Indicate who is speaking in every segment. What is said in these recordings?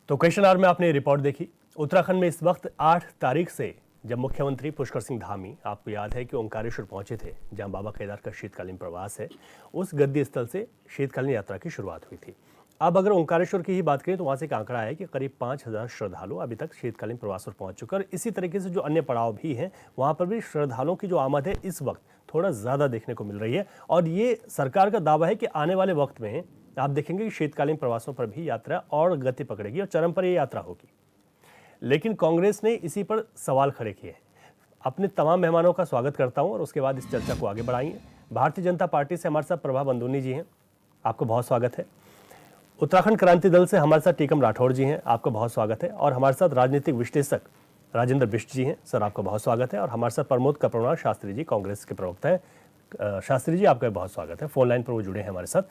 Speaker 1: तो question our में आपने रिपोर्ट देखी। उत्तराखंड में इस वक्त 8 तारीख से जब मुख्यमंत्री पुष्कर सिंह धामी, आपको याद है कि ओंकारेश्वर पहुंचे थे जहां बाबा केदार का शीतकालीन प्रवास है, उस गद्दी स्थल से शीतकालीन यात्रा की शुरुआत हुई थी। अब अगर ओंकारेश्वर की ही बात करें तो वहां से एक आंकड़ा है कि करीब 5,000 श्रद्धालु अभी तक शीतकालीन प्रवास पर पहुंच चुके हैं। और इसी तरीके से जो अन्य पड़ाव भी हैं वहां पर भी श्रद्धालुओं की जो आमद है इस वक्त थोड़ा ज़्यादा देखने को मिल रही है। और ये सरकार का दावा है कि आने वाले वक्त में आप देखेंगे कि शीतकालीन प्रवासों पर भी यात्रा और गति पकड़ेगी और चरम पर ये यात्रा होगी। लेकिन कांग्रेस ने इसी पर सवाल खड़े किए हैं। अपने तमाम मेहमानों का स्वागत करता हूं और उसके बाद इस चर्चा को आगे बढ़ाएंगे। भारतीय जनता पार्टी से हमारे साथ प्रभा बंदूनी जी हैं, आपको बहुत स्वागत है। उत्तराखंड क्रांति दल से हमारे साथ टीकम राठौड़ जी हैं, आपका बहुत स्वागत है। और हमारे साथ राजनीतिक विश्लेषक राजेंद्र बिष्ट जी हैं, सर आपका बहुत स्वागत है। और हमारे साथ प्रमोद कपड़वार शास्त्री जी, कांग्रेस के प्रवक्ता हैं। शास्त्री जी आपका बहुत स्वागत है, फोन लाइन पर वो जुड़े हैं हमारे साथ।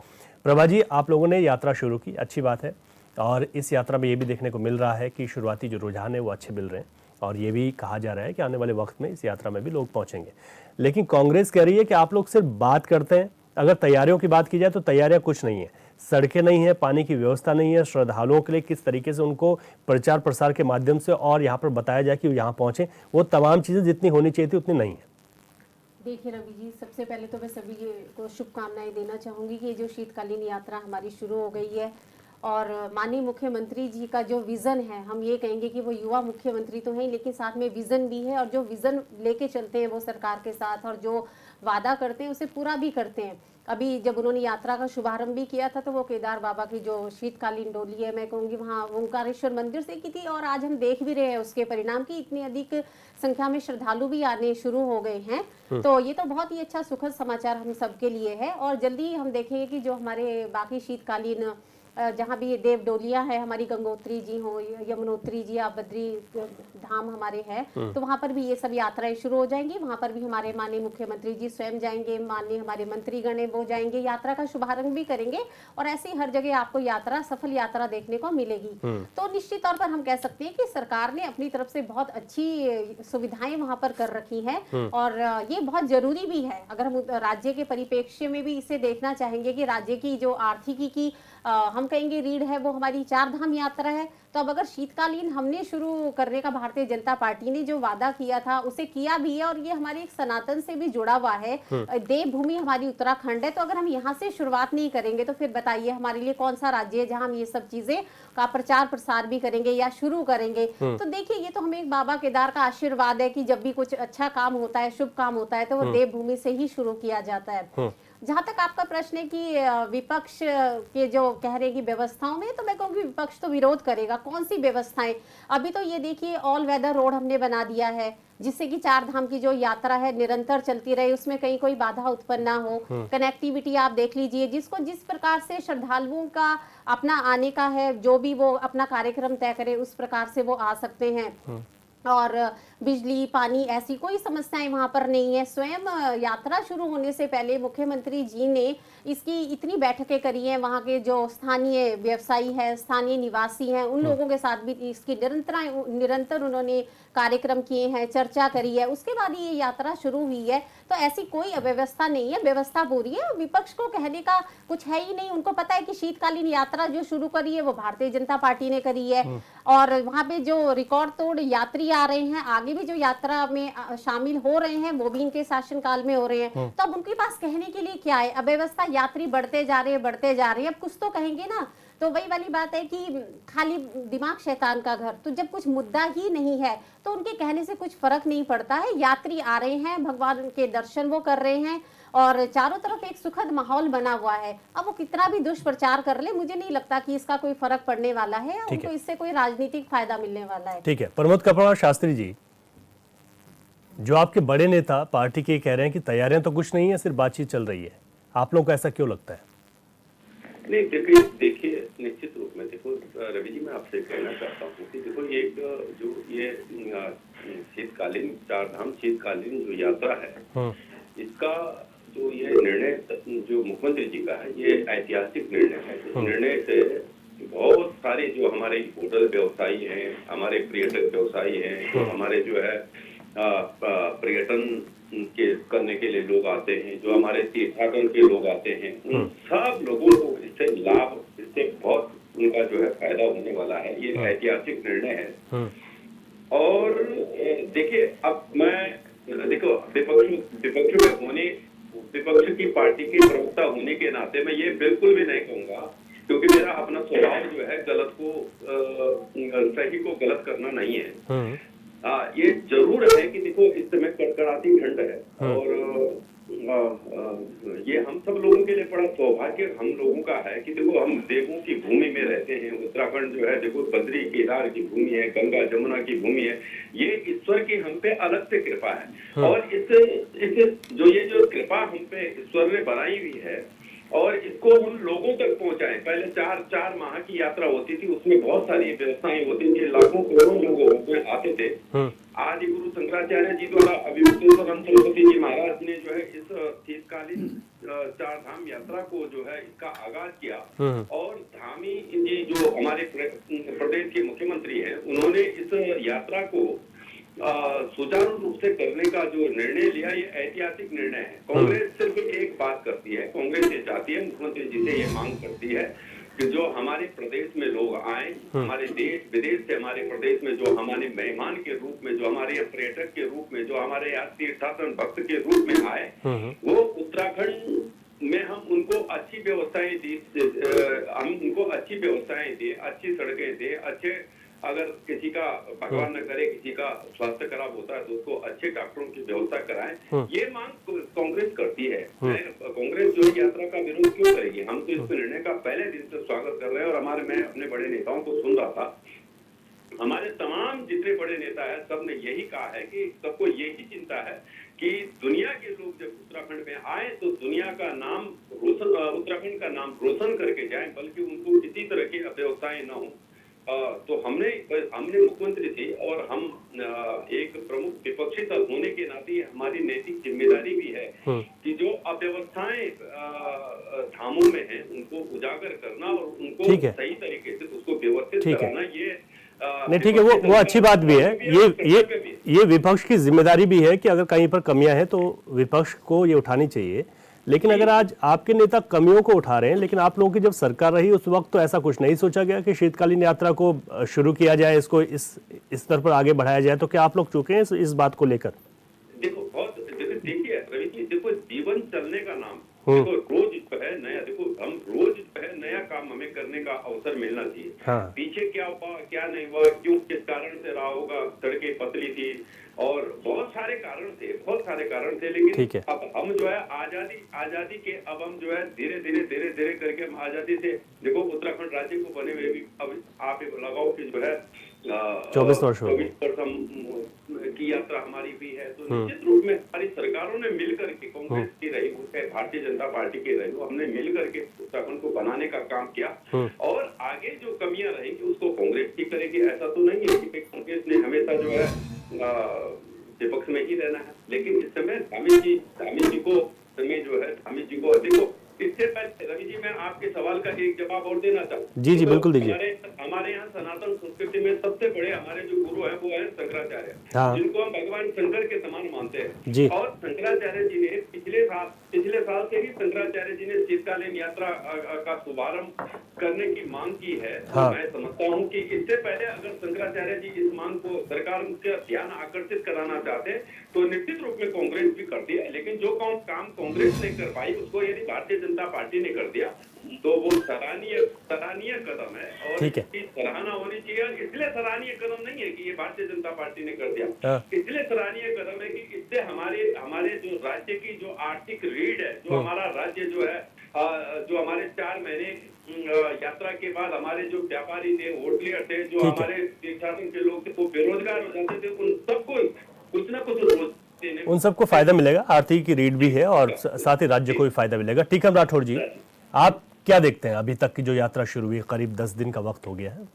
Speaker 1: प्रभा जी, आप लोगों ने यात्रा शुरू की, अच्छी बात है। और इस यात्रा में ये भी देखने को मिल रहा है कि शुरुआती जो रुझान है वो अच्छे मिल रहे हैं और ये भी कहा जा रहा है कि आने वाले वक्त में इस यात्रा में भी लोग पहुंचेंगे। लेकिन कांग्रेस कह रही है कि आप लोग सिर्फ बात करते हैं। अगर तैयारियों की बात की जाए तो तैयारियां कुछ नहीं है, सड़कें नहीं है, पानी की व्यवस्था नहीं है, श्रद्धालुओं के लिए किस तरीके से उनको प्रचार प्रसार के माध्यम से और यहाँ पर बताया जाए कि यहाँ पहुंचे, वो तमाम चीज़ें जितनी होनी चाहिए थी उतनी नहीं है।
Speaker 2: देखिए रवि जी, सबसे पहले तो मैं सभी को शुभकामनाएं देना चाहूँगी कि ये जो शीतकालीन यात्रा हमारी शुरू हो गई है और माननीय मुख्यमंत्री जी का जो विज़न है, हम ये कहेंगे कि वो युवा मुख्यमंत्री तो हैं लेकिन साथ में विज़न भी है और जो विज़न लेके चलते हैं वो सरकार के साथ और जो वादा करते हैं उसे पूरा भी करते हैं। अभी जब उन्होंने यात्रा का शुभारंभ भी किया था तो वो केदार बाबा की जो शीतकालीन डोली है, मैं कहूँगी वहाँ ओंकारेश्वर मंदिर से की थी और आज हम देख भी रहे हैं उसके परिणाम की इतनी अधिक संख्या में श्रद्धालु भी आने शुरू हो गए हैं। तो ये तो बहुत ही अच्छा सुखद समाचार हम सबके लिए है और जल्दी हम देखेंगे कि जो हमारे बाकी शीतकालीन जहाँ भी देव डोलियाँ है, हमारी गंगोत्री जी हो, यमुनोत्री जी या बद्री धाम हमारे हैं, तो वहाँ पर भी ये सब यात्राएं शुरू हो जाएंगी। वहाँ पर भी हमारे माननीय मुख्यमंत्री जी स्वयं जाएंगे, माननीय हमारे मंत्रीगण वो जाएंगे, यात्रा का शुभारंभ भी करेंगे और ऐसे ही हर जगह आपको यात्रा, सफल यात्रा देखने को मिलेगी। तो निश्चित तौर पर हम कह सकते हैं कि सरकार ने अपनी तरफ से बहुत अच्छी सुविधाएं वहाँ पर कर रखी हैं और ये बहुत जरूरी भी है। अगर हम राज्य के परिप्रेक्ष्य में भी इसे देखना चाहेंगे कि राज्य की जो आर्थिकी की हम कहेंगे रीढ़ है वो हमारी 4 धाम यात्रा है। तो अब अगर शीतकालीन हमने शुरू करने का भारतीय जनता पार्टी ने जो वादा किया था उसे किया भी है और ये हमारे एक सनातन से भी जुड़ा हुआ है। देवभूमि हमारी उत्तराखंड है, तो अगर हम यहाँ से शुरुआत नहीं करेंगे तो फिर बताइए हमारे लिए कौन सा राज्य है जहाँ हम ये सब चीजें का प्रचार प्रसार भी करेंगे या शुरू करेंगे। तो देखिए, ये तो हमें एक बाबा केदार का आशीर्वाद है कि जब भी कुछ अच्छा काम होता है, शुभ काम होता है, तो वो देवभूमि से ही शुरू किया जाता है। जहां तक आपका प्रश्न है कि विपक्ष के जो कह रहे हैं कि व्यवस्थाओं में, तो मैं कहूँगी विपक्ष तो विरोध करेगा। कौन सी व्यवस्थाएं? अभी तो ये देखिए ऑल वेदर रोड हमने बना दिया है जिससे कि 4 धाम की जो यात्रा है निरंतर चलती रहे, उसमें कहीं कोई बाधा उत्पन्न ना हो। कनेक्टिविटी आप देख लीजिए, जिसको जिस प्रकार से श्रद्धालुओं का अपना आने का है, जो भी वो अपना कार्यक्रम तय करे उस प्रकार से वो आ सकते हैं। और बिजली पानी ऐसी कोई समस्याएं वहां पर नहीं है। स्वयं यात्रा शुरू होने से पहले मुख्यमंत्री जी ने इसकी इतनी बैठकें करी हैं, वहां के जो स्थानीय व्यवसायी है, स्थानीय निवासी हैं, उन लोगों के साथ भी इसकी निरंतर उन्होंने कार्यक्रम किए हैं, चर्चा करी है, उसके बाद ये यात्रा शुरू हुई है। तो ऐसी कोई अव्यवस्था नहीं है, व्यवस्था पूरी है। विपक्ष को कहने का कुछ है ही नहीं। उनको पता है कि शीतकालीन यात्रा जो शुरू करी है वो भारतीय जनता पार्टी ने करी है और वहां पे जो रिकॉर्ड तोड़ यात्री आ रहे हैं, आगे भी जो यात्रा में शामिल हो रहे हैं वो भी इनके शासनकाल में हो रहे हैं। तो अब उनके पास कहने के लिए क्या है? अव्यवस्था, यात्री बढ़ते जा रहे हैं, बढ़ते जा रहे हैं, अब कुछ तो कहेंगे ना। तो वही वाली बात है कि खाली दिमाग शैतान का घर। तो जब कुछ मुद्दा ही नहीं है तो उनके कहने से कुछ फर्क नहीं पड़ता है। यात्री आ रहे हैं, भगवान के दर्शन वो कर रहे हैं और चारों तरफ एक सुखद माहौल बना हुआ है। अब वो कितना भी दुष्प्रचार कर ले, मुझे नहीं लगता कि इसका कोई फर्क पड़ने वाला है, उनको इससे कोई राजनीतिक फायदा मिलने वाला है।
Speaker 1: ठीक है, प्रमोद कपड़वार शास्त्री जी, जो आपके बड़े नेता पार्टी के कह रहे हैं कि तैयारियां तो कुछ नहीं है, सिर्फ बातचीत चल रही है, आप लोगों को ऐसा क्यों लगता है?
Speaker 3: नहीं, देखिए निश्चित रूप में देखो रवि जी, मैं आपसे कहना चाहता हूँ कि देखो ये जो ये शीतकालीन 4 धाम शीतकालीन जो यात्रा है, इसका जो ये निर्णय जो मुख्यमंत्री जी का है, ये ऐतिहासिक निर्णय है। इस निर्णय से बहुत सारे जो हमारे होटल व्यवसायी हैं, हमारे पर्यटक व्यवसायी हैं, जो हमारे जो है पर्यटन के करने के लिए लोग आते हैं, जो हमारे तीर्थाटन के लोग आते हैं, उन सब लोगों को इससे लाभ, इससे बहुत उनका जो है फायदा होने वाला है। ये ऐतिहासिक निर्णय है। और देखिए, अब मैं देखो विपक्ष की पार्टी के प्रवक्ता होने के नाते मैं ये बिल्कुल भी नहीं कहूंगा, क्योंकि मेरा अपना स्वभाव जो है गलत को सही को गलत करना नहीं है। ये जरूर है कि देखो इस समय कड़कड़ाती ठंड है और ये हम सब लोगों के लिए बड़ा सौभाग्य हम लोगों का है कि देखो हम देवों की भूमि में रहते हैं। उत्तराखंड जो है देखो बद्री केदार की भूमि है, गंगा जमुना की भूमि है। ये ईश्वर की हम पे अलग से कृपा है और इस जो कृपा हम पे ईश्वर ने बनाई हुई है और इसको हम लोगों तक पहुंचाएं। पहले चार माह की यात्रा होती थी, उसमें बहुत सारी व्यवस्थाएं होती थी, लाखों करोड़ों लोग उसमें आते थे। आदि गुरु शंकराचार्य जी द्वारा अभिमुक्तेश्वर सरस्वती जी महाराज ने जो है इस शीतकालीन चार धाम यात्रा को जो है इसका आगाज किया और धामी जी जो हमारे प्रदेश के मुख्यमंत्री हैं उन्होंने इस यात्रा को सुचारू रूप से करने का जो निर्णय लिया, ये ऐतिहासिक निर्णय है। कांग्रेस सिर्फ एक बात करती है, कांग्रेस ये चाहती है, मुख्यमंत्री जी से ये मांग करती है कि जो हमारे प्रदेश में लोग आए, हमारे देश विदेश से हमारे प्रदेश में जो हमारे मेहमान के रूप में, जो हमारे यहाँ पर्यटक के रूप में, जो हमारे यहाँ तीर्थाटन भक्त के रूप में आए, वो उत्तराखंड में हम उनको अच्छी व्यवस्थाएं दी, हम उनको अच्छी व्यवस्थाएं दे, अच्छी सड़कें दे, अच्छे अगर किसी का भगवान न करे किसी का स्वास्थ्य खराब होता है तो उसको अच्छे डॉक्टरों की व्यवस्था कराएं। ये मांग कांग्रेस करती है। कांग्रेस जो यात्रा का विरोध क्यों करेगी? हम तो इस निर्णय का पहले दिन से स्वागत कर रहे हैं और मैं अपने बड़े नेताओं को सुन रहा था, हमारे तमाम जितने बड़े नेता है सबने यही कहा है कि सबको यही चिंता है कि दुनिया के लोग जब उत्तराखंड में आए तो दुनिया का नाम रोशन, उत्तराखंड का नाम रोशन करके जाएं, बल्कि उनको किसी तरह की अव्यवस्थाएं न हो। तो हमने मुख्यमंत्री थी और हम एक प्रमुख विपक्षी दल होने के नाते हमारी नैतिक जिम्मेदारी भी है कि जो अव्यवस्थाएं धामों में हैं उनको उजागर करना और उनको सही तरीके से उसको व्यवस्थित कराना, ये
Speaker 1: नहीं ठीक है, वो अच्छी बात भी है। ये विपक्ष की जिम्मेदारी भी है कि अगर कहीं पर कमियां हैं तो विपक्ष को ये उठानी चाहिए। लेकिन अगर आज आपके नेता कमियों को उठा रहे हैं, लेकिन आप लोगों की जब सरकार रही उस वक्त तो ऐसा कुछ नहीं सोचा गया कि शीतकालीन यात्रा को शुरू किया जाए, इसको इस स्तर पर आगे बढ़ाया जाए, तो क्या आप लोग चुके हैं इस बात को लेकर?
Speaker 3: देखिए रवि जी, देखो जीवन चलने का नाम, देखो रोज जो है नया, देखो हम रोज जो है नया काम हमें करने का अवसर मिलना चाहिए। पीछे क्या हुआ क्या नहीं हुआ, क्यों किस कारण से रहा होगा, सड़कें पतली थी और बहुत सारे कारण थे, लेकिन अब हम जो है आजादी के अब हम जो है धीरे धीरे करके हम आजादी से, देखो उत्तराखंड राज्य को बने हुए भी अब आप लगाओ कि जो है
Speaker 1: 24 वर्ष
Speaker 3: की यात्रा हमारी भी है। तो निश्चित रूप में हमारी सरकारों ने मिलकर के, कांग्रेस की रही हो चाहे भारतीय जनता पार्टी की रही हो, हमने मिलकर के उत्तराखंड को बनाने का काम किया और आगे जो कमियां रहेंगी उसको कांग्रेस ही करेगी। ऐसा तो नहीं है कि कांग्रेस ने हमेशा जो है विपक्ष में ही रहना है। लेकिन इस समय धामी जी को देखो, इससे पहले रवि जी मैं आपके सवाल का एक जवाब और देना चाहूँ।
Speaker 1: जी बिल्कुल दीजिए।
Speaker 3: हमारे यहाँ सनातन संस्कृति में सबसे बड़े हमारे जो गुरु है वो है शंकराचार्य, जिनको हम भगवान शंकर के समान मानते हैं। और शंकराचार्य जी ने पिछले साल से ही शंकराचार्य जी ने शीतकालीन यात्रा का शुभारंभ करने की मांग की है। तो मैं समझता हूँ कि इससे पहले अगर शंकराचार्य जी इस मांग को सरकार का ध्यान आकर्षित कराना चाहते तो निश्चित रूप में कांग्रेस भी करती है। लेकिन जो काम कांग्रेस नहीं कर पाई उसको यदि भारतीय जनता पार्टी ने कर दिया तो वो सराहनीय कदम है और इसकी सराहना होनी चाहिए। और इसलिए सराहनीय कदम नहीं है कि ये भारतीय जनता पार्टी ने कर दिया, इसलिए सराहनीय कदम है कि इससे हमारे जो राज्य की जो आर्थिक रीढ़ है, जो हमारा राज्य जो है, जो हमारे 4 महीने यात्रा के बाद हमारे जो व्यापारी थे, होटलियर थे, जो हमारे तीर्थाटन के लोग थे, वो बेरोजगार हो जाते थे, उन सबको कुछ न कुछ
Speaker 1: उन सबको फायदा मिलेगा। आर्थिक की रीढ़ भी है और साथ ही राज्य को भी फायदा मिलेगा। टीकम राठौड़ जी, आप क्या देखते हैं अभी तक की जो यात्रा शुरू हुई, करीब 10 दिन का वक्त हो गया है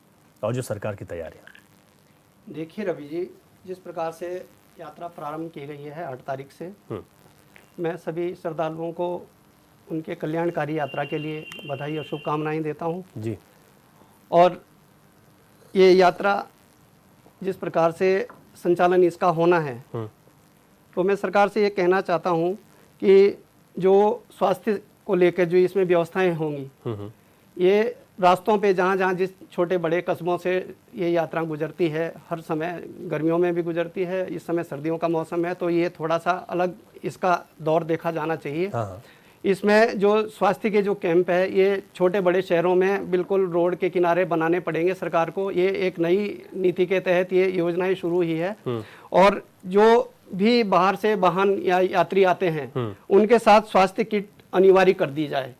Speaker 1: और जो सरकार की तैयारियां?
Speaker 4: देखिए रवि जी, जिस प्रकार से यात्रा प्रारंभ की गई है 8 तारीख से, मैं सभी श्रद्धालुओं को उनके कल्याणकारी यात्रा के लिए बधाई और शुभकामनाएं देता हूं
Speaker 1: जी।
Speaker 4: और ये यात्रा जिस प्रकार से संचालन इसका होना है, तो मैं सरकार से ये कहना चाहता हूं कि जो स्वास्थ्य को लेकर जो इसमें व्यवस्थाएं होंगी, ये रास्तों पे जहाँ जहाँ जिस छोटे बड़े कस्बों से ये यात्रा गुजरती है, हर समय गर्मियों में भी गुजरती है, इस समय सर्दियों का मौसम है, तो ये थोड़ा सा अलग इसका दौर देखा जाना चाहिए।
Speaker 1: हाँ।
Speaker 4: इसमें जो स्वास्थ्य के जो कैंप है ये छोटे बड़े शहरों में बिल्कुल रोड के किनारे बनाने पड़ेंगे सरकार को। ये एक नई नीति के तहत ये योजनाएं शुरू हुई है। और जो भी बाहर से वाहन या यात्री आते हैं उनके साथ स्वास्थ्य किट अनिवार्य कर दी जाए,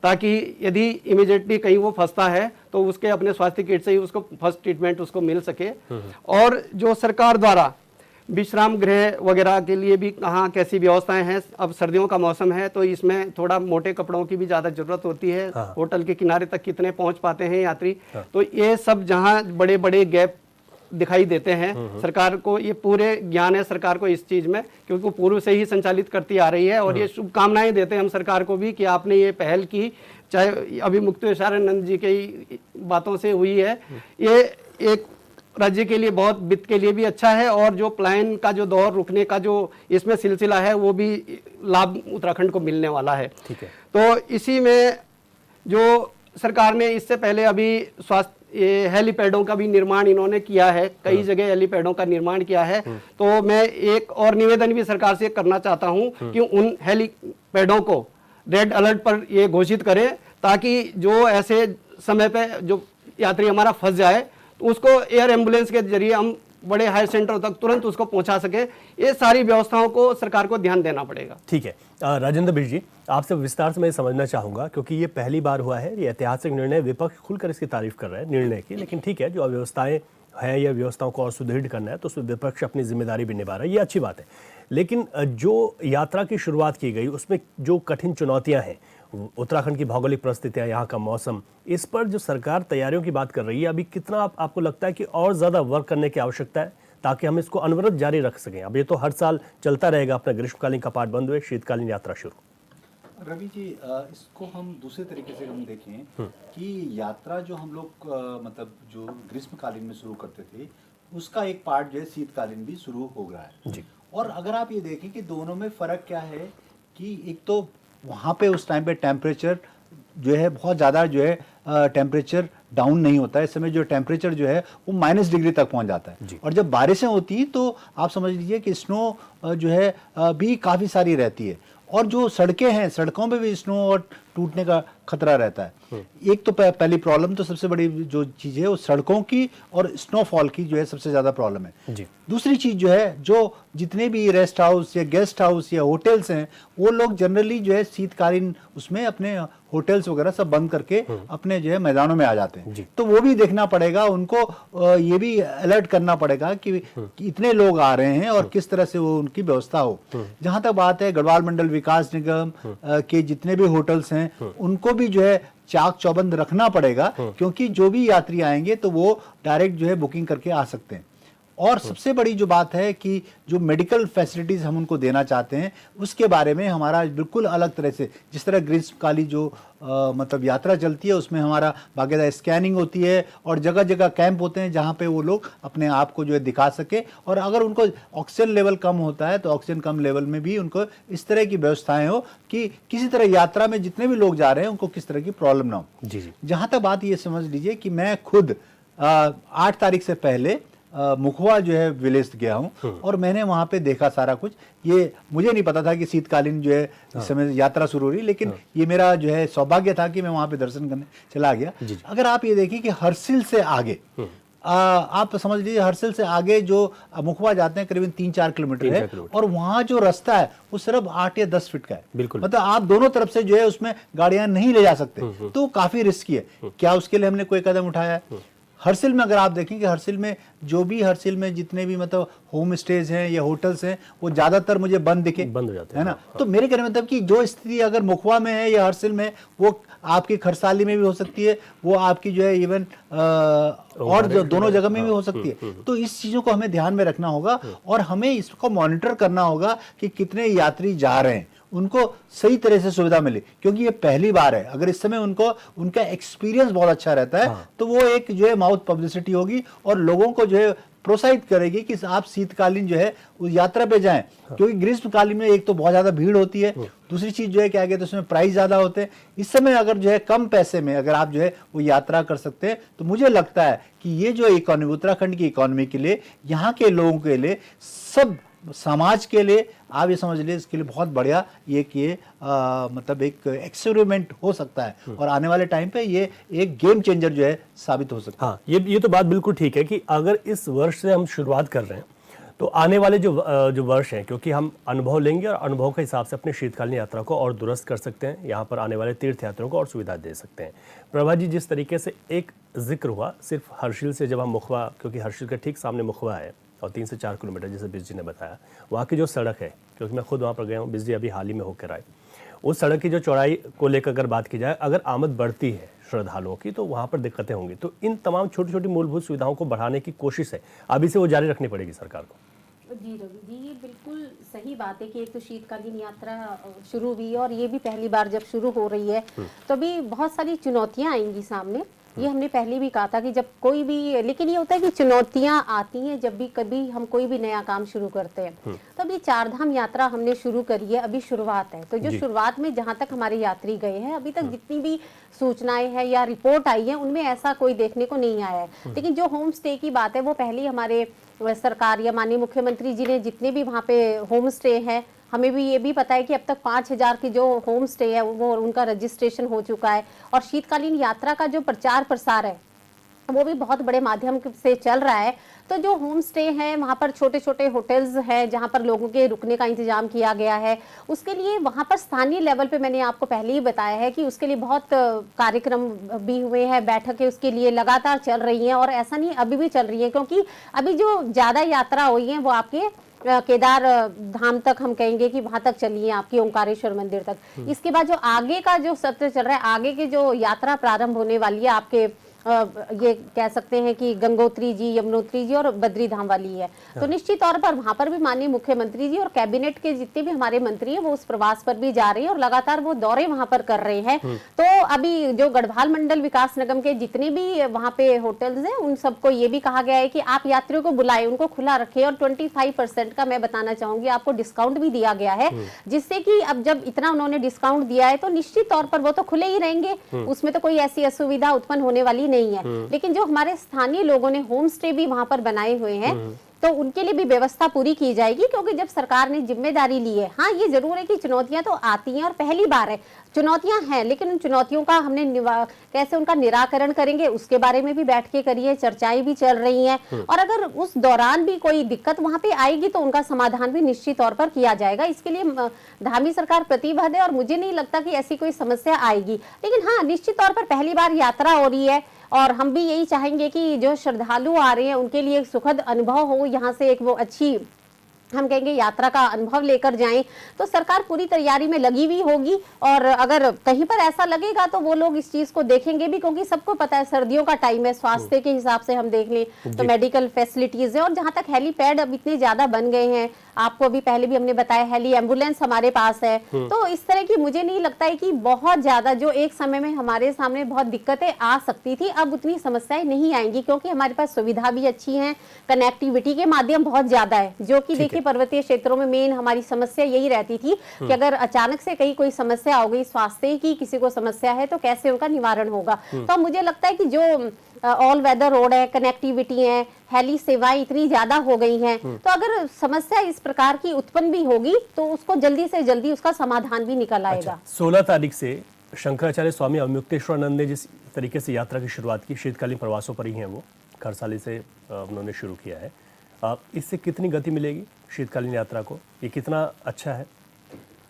Speaker 4: ताकि यदि इमीडिएटली कहीं वो फंसता है तो उसके अपने स्वास्थ्य किट से ही उसको फर्स्ट ट्रीटमेंट उसको मिल सके। और जो सरकार द्वारा विश्राम गृह वगैरह के लिए भी कहाँ कैसी व्यवस्थाएं हैं, अब सर्दियों का मौसम है तो इसमें थोड़ा मोटे कपड़ों की भी ज़्यादा जरूरत होती है।
Speaker 1: हाँ।
Speaker 4: होटल के किनारे तक कितने पहुंच पाते हैं यात्री, तो ये सब जहाँ बड़े बड़े गैप दिखाई देते हैं, सरकार को ये पूरे ज्ञान है सरकार को इस चीज़ में, क्योंकि वो पूर्व से ही संचालित करती आ रही है। और ये शुभकामनाएं देते हैं हम सरकार को भी कि आपने ये पहल की, चाहे अभी मुक्तेश्वरानंद जी की बातों से हुई है। ये एक राज्य के लिए बहुत वित्त के लिए भी अच्छा है, और जो प्लान का जो दौर रुकने का जो इसमें सिलसिला है वो भी लाभ उत्तराखंड को मिलने वाला है।
Speaker 1: ठीक है।
Speaker 4: तो इसी में जो सरकार ने इससे पहले अभी स्वास्थ्य ये हेलीपैडों का भी निर्माण इन्होंने किया है, कई जगह हेलीपैडों का निर्माण किया है। तो मैं एक और निवेदन भी सरकार से करना चाहता हूं कि उन हेलीपैडों को रेड अलर्ट पर ये घोषित करें, ताकि जो ऐसे समय पे जो यात्री हमारा फंस जाए तो उसको एयर एम्बुलेंस के जरिए हम बड़े हायर सेंटरों तक तुरंत उसको पहुंचा सके। ये सारी व्यवस्थाओं को सरकार को ध्यान देना पड़ेगा।
Speaker 1: ठीक है। राजेंद्र बिष्ट जी, आपसे विस्तार से मैं समझना चाहूंगा, क्योंकि ये पहली बार हुआ है, ये ऐतिहासिक निर्णय, विपक्ष खुलकर इसकी तारीफ कर रहा है निर्णय की, लेकिन ठीक है, जो अव्यवस्थाएं है या व्यवस्थाओं को और सुदृढ़ करना है तो उसमें विपक्ष अपनी जिम्मेदारी भी निभा रहा है, ये अच्छी बात है। लेकिन जो यात्रा की शुरुआत की गई उसमें जो कठिन चुनौतियां हैं, उत्तराखंड की भौगोलिक परिस्थितियां, यहाँ का मौसम, इस पर जो सरकार तैयारियों की बात कर रही है, अभी कितना आपको लगता है कि और ज़्यादा वर्क करने की आवश्यकता है ताकि हम इसको अनवरत जारी रख सकें? अब ये तो हर साल चलता रहेगा, अपना ग्रीष्मकालीन कपाट बंद हुए, शीतकालीन यात्रा शुरू।
Speaker 5: रवि जी, इसको हम दूसरे तरीके से हम देखें कि यात्रा जो हम लोग मतलब जो ग्रीष्मकालीन में शुरू करते थे उसका एक पार्ट जो है शीतकालीन भी शुरू हो रहा है
Speaker 1: जी।
Speaker 5: और अगर आप ये देखें कि दोनों में फ़र्क क्या है कि एक तो वहाँ पे उस टाइम पे टेम्परेचर जो है बहुत ज़्यादा जो है टेम्परेचर डाउन नहीं होता है। इस समय जो टेम्परेचर जो है वो -डिग्री तक पहुँच जाता है। और जब बारिशें होती हैं तो आप समझ लीजिए कि स्नो जो है भी काफ़ी सारी रहती है, और जो सड़कें हैं सड़कों पे भी स्नो और टूटने का खतरा रहता है। एक तो पहली प्रॉब्लम तो सबसे बड़ी जो चीज़ है वो सड़कों की और स्नोफॉल की जो है सबसे ज़्यादा प्रॉब्लम है
Speaker 1: जी।
Speaker 5: दूसरी चीज़ जो है, जो जितने भी रेस्ट हाउस या गेस्ट हाउस या होटल्स हैं वो लोग जनरली जो है शीतकालीन उसमें अपने होटल्स वगैरह सब बंद करके अपने जो है मैदानों में आ जाते हैं। तो वो भी देखना पड़ेगा उनको, ये भी अलर्ट करना पड़ेगा कि इतने लोग आ रहे हैं और किस तरह से वो उनकी व्यवस्था हो। जहाँ तक बात है गढ़वाल मंडल विकास निगम के जितने भी होटल्स हैं उनको भी जो है चाक चौबंद रखना पड़ेगा, क्योंकि जो भी यात्री आएंगे तो वो डायरेक्ट जो है बुकिंग करके आ सकते हैं। और सबसे बड़ी जो बात है कि जो मेडिकल फैसिलिटीज़ हम उनको देना चाहते हैं उसके बारे में हमारा बिल्कुल अलग तरह से, जिस तरह ग्रीष्मकालीन जो मतलब यात्रा चलती है उसमें हमारा बाकायदा स्कैनिंग होती है और जगह जगह कैंप होते हैं जहाँ पे वो लोग अपने आप को जो है दिखा सके, और अगर उनको ऑक्सीजन लेवल कम होता है तो ऑक्सीजन कम लेवल में भी उनको इस तरह की व्यवस्थाएं हो कि किसी तरह यात्रा में जितने भी लोग जा रहे हैं उनको किस तरह की प्रॉब्लम ना हो।
Speaker 1: जी।
Speaker 5: जहाँ तक बात ये समझ लीजिए कि मैं खुद 8 तारीख से पहले मुखवा जो है विलेज गया हूँ और मैंने वहाँ पे देखा सारा कुछ। ये मुझे नहीं पता था कि शीतकालीन जो है इस समय यात्रा शुरू हो रही, लेकिन ये मेरा जो है सौभाग्य था कि मैं वहाँ पे दर्शन करने चला गया। अगर आप ये देखिए कि हर्सिल से आगे आप समझ लीजिए हर्सिल से आगे जो मुखवा जाते हैं करीबन 3-4 किलोमीटर है, और वहाँ जो रास्ता है वो सिर्फ 8 या 10 फीट का है।
Speaker 1: बिल्कुल।
Speaker 5: मतलब आप दोनों तरफ से जो है उसमें गाड़ियां नहीं ले जा सकते, तो काफी रिस्की है। क्या उसके लिए हमने कोई कदम उठाया है? हर्सिल में अगर आप देखें कि हर्सिल में जो भी हर्सिल में जितने भी मतलब होम स्टेज हैं या होटल्स हैं वो ज्यादातर मुझे बंद दिखे,
Speaker 1: बंद हो जाते
Speaker 5: हैं ना। तो मेरे कहने मतलब कि जो स्थिति अगर मुखवा में है या हर्सिल में वो आपकी खरसाली में भी हो सकती है, वो आपकी जो है इवन और जो दोनों जगह में भी हो सकती है। तो इस चीजों को हमें ध्यान में रखना होगा और हमें इसको मॉनिटर करना होगा कि कितने यात्री जा रहे हैं उनको सही तरह से सुविधा मिले, क्योंकि ये पहली बार है। अगर इस समय उनको उनका एक्सपीरियंस बहुत अच्छा रहता है तो वो एक जो है माउथ पब्लिसिटी होगी और लोगों को जो है प्रोत्साहित करेगी कि आप शीतकालीन जो है उस यात्रा पे जाएं, क्योंकि ग्रीष्मकालीन में एक तो बहुत ज्यादा भीड़ होती है, दूसरी चीज जो है क्या कहते हैं उसमें प्राइस ज्यादा होते हैं। इस समय अगर जो है कम पैसे में अगर आप जो है वो यात्रा कर सकते हैं तो मुझे लगता है कि ये जो इकोनॉमी उत्तराखंड की इकोनॉमी के लिए, यहाँ के लोगों के लिए, सब समाज के लिए, आप ये समझ लीजिए इसके लिए बहुत बढ़िया ये मतलब एक एक्सपेरिमेंट हो सकता है और आने वाले टाइम पे ये एक गेम चेंजर जो है साबित हो सकता है।
Speaker 1: हाँ, ये तो बात बिल्कुल ठीक है कि अगर इस वर्ष से हम शुरुआत कर रहे हैं तो आने वाले जो वर्ष हैं, क्योंकि हम अनुभव लेंगे और अनुभव के हिसाब से अपने शीतकालीन यात्रा को और दुरुस्त कर सकते हैं, यहाँ पर आने वाले तीर्थ यात्रियों को और सुविधा दे सकते हैं। प्रभा जी, जिस तरीके से एक जिक्र हुआ सिर्फ हर्षिल से, जब हम मुखवा, क्योंकि हर्षिल के ठीक सामने मुखवा है और 3 से 4 किलोमीटर जैसे बिजली ने बताया, वहाँ की जो सड़क है, क्योंकि मैं खुद वहाँ पर गया हूँ, बिजली अभी हाल ही में होकर आए, उस सड़क की जो चौड़ाई को लेकर अगर बात की जाए, अगर आमद बढ़ती है श्रद्धालुओं की तो वहाँ पर दिक्कतें होंगी। तो इन तमाम छोटी छोटी मूलभूत सुविधाओं को बढ़ाने की कोशिश है, अभी से वो जारी रखनी पड़ेगी सरकार को।
Speaker 2: जी रवि जी, ये बिल्कुल सही बात है कि एक तो शीतकालीन यात्रा शुरू हुई और ये भी पहली बार जब शुरू हो रही है तो अभी बहुत सारी चुनौतियां आएंगी सामने। ये हमने पहले भी कहा था कि जब कोई भी, लेकिन ये होता है कि चुनौतियां आती हैं जब भी कभी हम कोई भी नया काम शुरू करते हैं। तो अभी 4 धाम यात्रा हमने शुरू करी है, अभी शुरुआत है। तो जो शुरुआत में जहां तक हमारे यात्री गए हैं, अभी तक जितनी भी सूचनाएं हैं या रिपोर्ट आई है उनमें ऐसा कोई देखने को नहीं आया है। लेकिन जो होम स्टे की बात है वो पहले ही हमारे सरकार या माननीय मुख्यमंत्री जी ने जितने भी वहाँ पे होम स्टे है, हमें भी ये भी पता है कि अब तक 5000 की जो होम स्टे है वो उनका रजिस्ट्रेशन हो चुका है। और शीतकालीन यात्रा का जो प्रचार प्रसार है वो भी बहुत बड़े माध्यम से चल रहा है। तो जो होम स्टे है वहाँ पर छोटे छोटे होटल्स हैं जहाँ पर लोगों के रुकने का इंतजाम किया गया है। उसके लिए वहाँ पर स्थानीय लेवल पे मैंने आपको पहले ही बताया है कि उसके लिए बहुत कार्यक्रम भी हुए हैं, बैठकें उसके लिए लगातार चल रही हैं और ऐसा नहीं अभी भी चल रही है, क्योंकि अभी जो ज़्यादा यात्रा हुई है वो आपके केदार धाम तक हम कहेंगे कि वहां तक चलिए, आपकी ओंकारेश्वर मंदिर तक। इसके बाद जो आगे का जो सत्र चल रहा है, आगे की जो यात्रा प्रारंभ होने वाली है आपके ये कह सकते हैं कि गंगोत्री जी, यमुनोत्री जी और बद्री धाम वाली है। तो निश्चित तौर पर वहां पर भी माननीय मुख्यमंत्री जी और कैबिनेट के जितने भी हमारे मंत्री हैं वो उस प्रवास पर भी जा रहे हैं और लगातार वो दौरे वहां पर कर रहे हैं। तो अभी जो गढ़वाल मंडल विकास निगम के जितने भी वहां पे होटल्स हैं उन सबको ये भी कहा गया है कि आप यात्रियों को बुलाएं, उनको खुला रखें और 25% का मैं बताना चाहूंगी आपको डिस्काउंट भी दिया गया है, जिससे कि अब जब इतना उन्होंने डिस्काउंट दिया है तो निश्चित तौर पर वो तो खुले ही रहेंगे, उसमें तो कोई ऐसी असुविधा उत्पन्न होने वाली नहीं है। लेकिन जो हमारे स्थानीय लोगों ने होम स्टे भी वहां पर बनाए हुए हैं तो उनके लिए भी व्यवस्था पूरी की जाएगी, क्योंकि जब सरकार ने जिम्मेदारी ली है। हाँ, ये जरूर है कि चुनौतियां तो आती हैं और पहली बार है, चुनौतियां हैं, लेकिन उन चुनौतियों का हमने कैसे उनका निराकरण करेंगे उसके बारे में भी बैठकें करी है, चर्चाएं भी चल रही हैं। और अगर उस दौरान भी कोई दिक्कत वहां पे आएगी तो उनका समाधान भी निश्चित तौर पर किया जाएगा। इसके लिए धामी सरकार प्रतिबद्ध है और मुझे नहीं लगता कि ऐसी कोई समस्या आएगी। लेकिन हाँ, निश्चित तौर पर पहली बार यात्रा हो रही है और हम भी यही चाहेंगे कि जो श्रद्धालु आ रहे हैं उनके लिए एक सुखद अनुभव हो, यहाँ से एक वो अच्छी हम कहेंगे यात्रा का अनुभव लेकर जाएं। तो सरकार पूरी तैयारी में लगी हुई होगी और अगर कहीं पर ऐसा लगेगा तो वो लोग इस चीज को देखेंगे भी, क्योंकि सबको पता है सर्दियों का टाइम है, स्वास्थ्य के हिसाब से हम देख लें तो मेडिकल फैसिलिटीज है और जहां तक हेलीपैड अब इतने ज्यादा बन गए हैं, आपको अभी पहले भी हमने बताया हेली एम्बुलेंस हमारे पास है। तो इस तरह की मुझे नहीं लगता है कि बहुत ज्यादा जो एक समय में हमारे सामने बहुत दिक्कतें आ सकती थी अब उतनी समस्याएं नहीं आएंगी, क्योंकि हमारे पास सुविधा भी अच्छी है, कनेक्टिविटी के माध्यम बहुत ज्यादा है। जो कि देखिए पर्वतीय क्षेत्रों में मेन हमारी समस्या यही रहती थी कि अगर अचानक से कहीं कोई समस्या हो गई स्वास्थ्य की, किसी को समस्या है तो कैसे उनका निवारण होगा। तो मुझे लगता है कि जो ऑल वेदर रोड है, कनेक्टिविटी है, हेली सेवाएं इतनी ज्यादा हो गई हैं, तो अगर समस्या इस प्रकार की उत्पन्न भी होगी तो उसको जल्दी से जल्दी उसका समाधान भी निकल आएगा।
Speaker 1: 16 तारीख से शंकराचार्य स्वामी अवमुक्तेश्वरानंद ने जिस तरीके से यात्रा की शुरुआत की, शीतकालीन प्रवासों पर ही हैं वो, खरसाली से उन्होंने शुरू किया है। इससे कितनी गति मिलेगी शीतकालीन यात्रा को, ये कितना अच्छा है?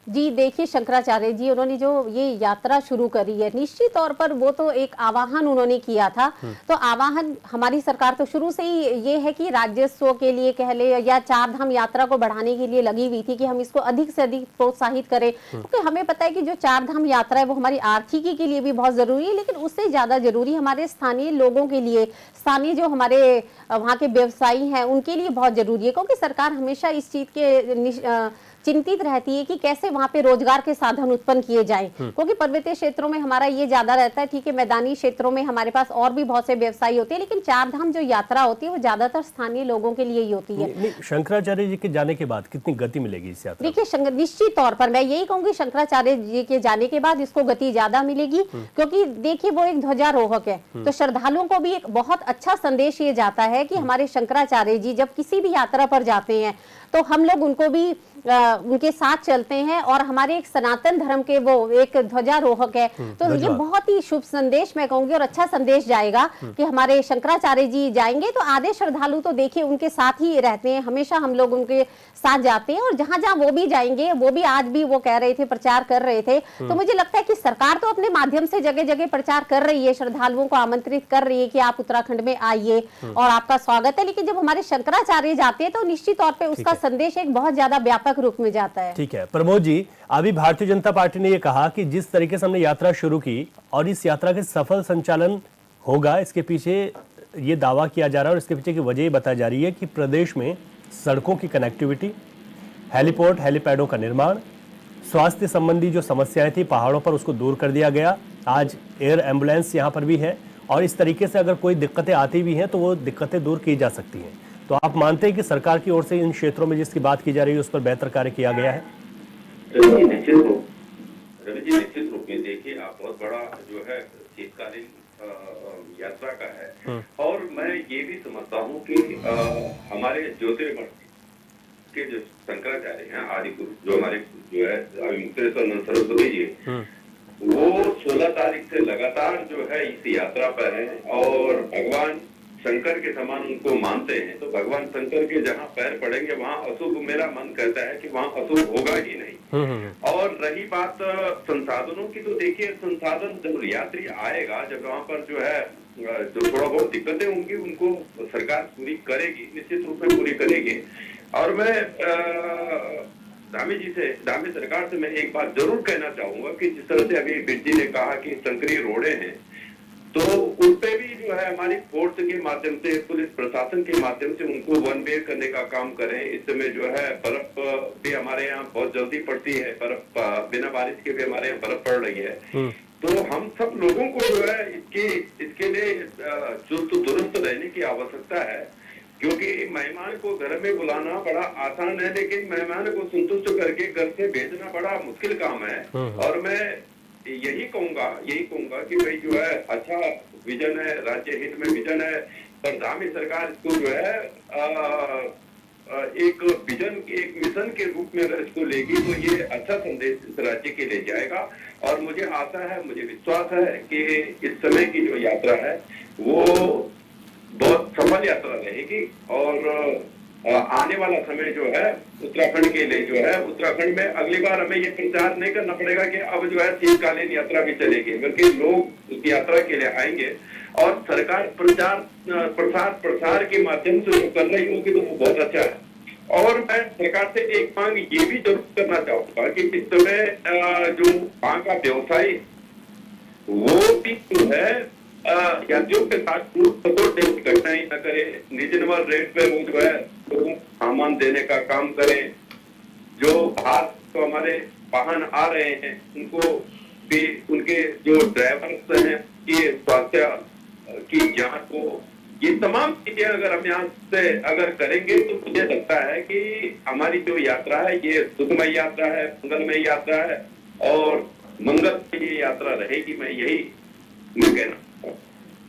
Speaker 2: जी देखिए, शंकराचार्य जी उन्होंने जो ये यात्रा शुरू करी है, निश्चित तौर पर वो तो एक आवाहन उन्होंने किया था। तो आवाहन हमारी सरकार तो शुरू से ही ये है कि राजस्व के लिए कह ले या 4 धाम यात्रा को बढ़ाने के लिए लगी हुई थी कि हम इसको अधिक से अधिक प्रोत्साहित करें, क्योंकि हमें पता है कि जो 4 धाम यात्रा है वो हमारी आर्थिकी के लिए भी बहुत जरूरी है, लेकिन उससे ज्यादा जरूरी हमारे स्थानीय लोगों के लिए, स्थानीय जो हमारे वहाँ के व्यवसायी हैं उनके लिए बहुत जरूरी है, क्योंकि सरकार हमेशा इस चीज के चिंतित रहती है कि कैसे वहां पे रोजगार के साधन उत्पन्न किए जाएं, क्योंकि पर्वतीय क्षेत्रों में हमारा ये ज्यादा रहता है। ठीक है, मैदानी क्षेत्रों में हमारे पास और भी बहुत से व्यवसायी होते हैं, लेकिन चार धाम जो यात्रा होती है वो ज्यादातर स्थानीय लोगों के लिए ही होती है।
Speaker 1: नहीं, शंकराचार्य जी के जाने के बाद कितनी गति मिलेगी इस यात्रा?
Speaker 2: देखिए, निश्चित तौर पर मैं यही कहूंगी शंकराचार्य जी के जाने के बाद इसको गति ज्यादा मिलेगी, क्योंकि देखिए वो एक ध्वजारोहक है, तो श्रद्धालुओं को भी एक बहुत अच्छा संदेश ये जाता है कि हमारे शंकराचार्य जी जब किसी भी यात्रा पर जाते हैं तो हम लोग उनको भी उनके साथ चलते हैं, और हमारे एक सनातन धर्म के वो एक ध्वजारोहक है, तो ये बहुत ही शुभ संदेश मैं कहूंगी और अच्छा संदेश जाएगा कि हमारे शंकराचार्य जी जाएंगे तो आधे श्रद्धालु तो देखिए उनके साथ ही रहते हैं, हमेशा हम लोग उनके साथ जाते हैं, और जहां जहां वो भी जाएंगे, वो भी आज भी वो कह रहे थे, प्रचार कर रहे थे, तो मुझे लगता है कि सरकार तो अपने माध्यम से जगह जगह प्रचार कर रही है, श्रद्धालुओं को आमंत्रित कर रही है कि आप उत्तराखंड में आइए और आपका स्वागत है, लेकिन जब हमारे शंकराचार्य जाते हैं तो निश्चित तौर पर उसका संदेश एक बहुत ज्यादा व्यापक रूप में जाता है।
Speaker 1: ठीक है प्रमोद जी, अभी भारतीय जनता पार्टी ने यह कहा कि जिस तरीके से हमने यात्रा शुरू की और इस यात्रा के सफल संचालन होगा, इसके पीछे ये दावा किया जा रहा है और इसके पीछे की वजह ये बताई जा रही है कि प्रदेश में सड़कों की कनेक्टिविटी, हेलीपोर्ट हेलीपैडों का निर्माण, स्वास्थ्य संबंधी जो समस्याएं थी पहाड़ों पर उसको दूर कर दिया गया, आज एयर एम्बुलेंस यहाँ पर भी है, और इस तरीके से अगर कोई दिक्कतें आती भी हैं तो वो दिक्कतें दूर की जा सकती हैं। तो आप मानते हैं कि सरकार की ओर से इन क्षेत्रों में जिसकी बात की जा रही है उस पर बेहतर कार्य किया गया है?
Speaker 3: रवि जी निश्चित रूप में देखिए, आप बहुत बड़ा जो है शीतकालीन यात्रा का है, और मैं ये भी समझता हूँ कि हमारे ज्योतिर्मठ के जो शंकराचार्य हैं, आदि गुरु जो हमारे जो है मुक्तेश्वर सरस्वती जी, वो 16 तारीख से लगातार जो है इस यात्रा पर है, और भगवान शंकर के समान उनको मानते हैं, तो भगवान शंकर के जहाँ पैर पड़ेंगे वहाँ अशुभ, मेरा मन कहता है कि वहाँ अशुभ होगा ही नहीं। और रही बात संसाधनों की, तो देखिए संसाधन जब यात्री आएगा, जब वहाँ पर जो है जो थोड़ा बहुत दिक्कतें होंगी उनको सरकार पूरी करेगी, निश्चित रूप में पूरी करेगी। और मैं धामी सरकार से मैं एक बात जरूर कहना चाहूंगा कि जिस तरह से अभी बिट जी ने कहा कि संकरी रोडे हैं, तो उन पे भी जो है हमारी फोर्स के माध्यम से, पुलिस प्रशासन के माध्यम से उनको वन वे करने का काम करें। इस समय जो है बर्फ भी हमारे यहाँ बहुत जल्दी पड़ती है, बर्फ बिना बारिश के भी हमारे यहाँ बर्फ पड़ रही है, तो हम सब लोगों को जो है इसके लिए चुस्त दुरुस्त रहने की आवश्यकता है, क्योंकि मेहमान को घर में बुलाना बड़ा आसान है, लेकिन मेहमान को संतुष्ट करके घर से भेजना बड़ा मुश्किल काम है। और मैं यही कहूंगा कि भाई जो है अच्छा विजन है, राज्य हित में विजन है, पर धामी सरकार इसको जो है एक विजन, एक मिशन के रूप में अगर इसको लेगी तो ये अच्छा संदेश इस राज्य के लिए जाएगा। और मुझे आशा है, मुझे विश्वास है कि इस समय की जो यात्रा है वो बहुत सफल यात्रा रहेगी, और आने वाला समय जो है उत्तराखंड के लिए जो है, उत्तराखंड में अगली बार हमें ये प्रचार नहीं करना पड़ेगा कि अब जो है शीतकालीन यात्रा भी चलेगी, बल्कि लोग उस यात्रा के लिए आएंगे, और सरकार प्रसार के माध्यम से जो कर रही होगी तो वो बहुत अच्छा है। और मैं सरकार से एक मांग ये भी जरूर करना चाहूंगा कि इस समय जो वहाँ का व्यवसायी वो भी जो है यात्रियों के साथ घटनाएं न करे, रीजनेबल रेट पे वो जो है लोगों को सामान देने का काम करें, जो बाहर तो हमारे वाहन आ रहे हैं उनको भी, उनके जो ड्राइवर्स हैं ये स्वास्थ्य की जांच हो, ये तमाम चीजें अगर हम यहाँ से अगर करेंगे तो मुझे लगता है कि हमारी जो यात्रा है ये सुखमय यात्रा है, मंगलमय यात्रा है, और मंगल की यात्रा रहेगी, मैं यही कहना।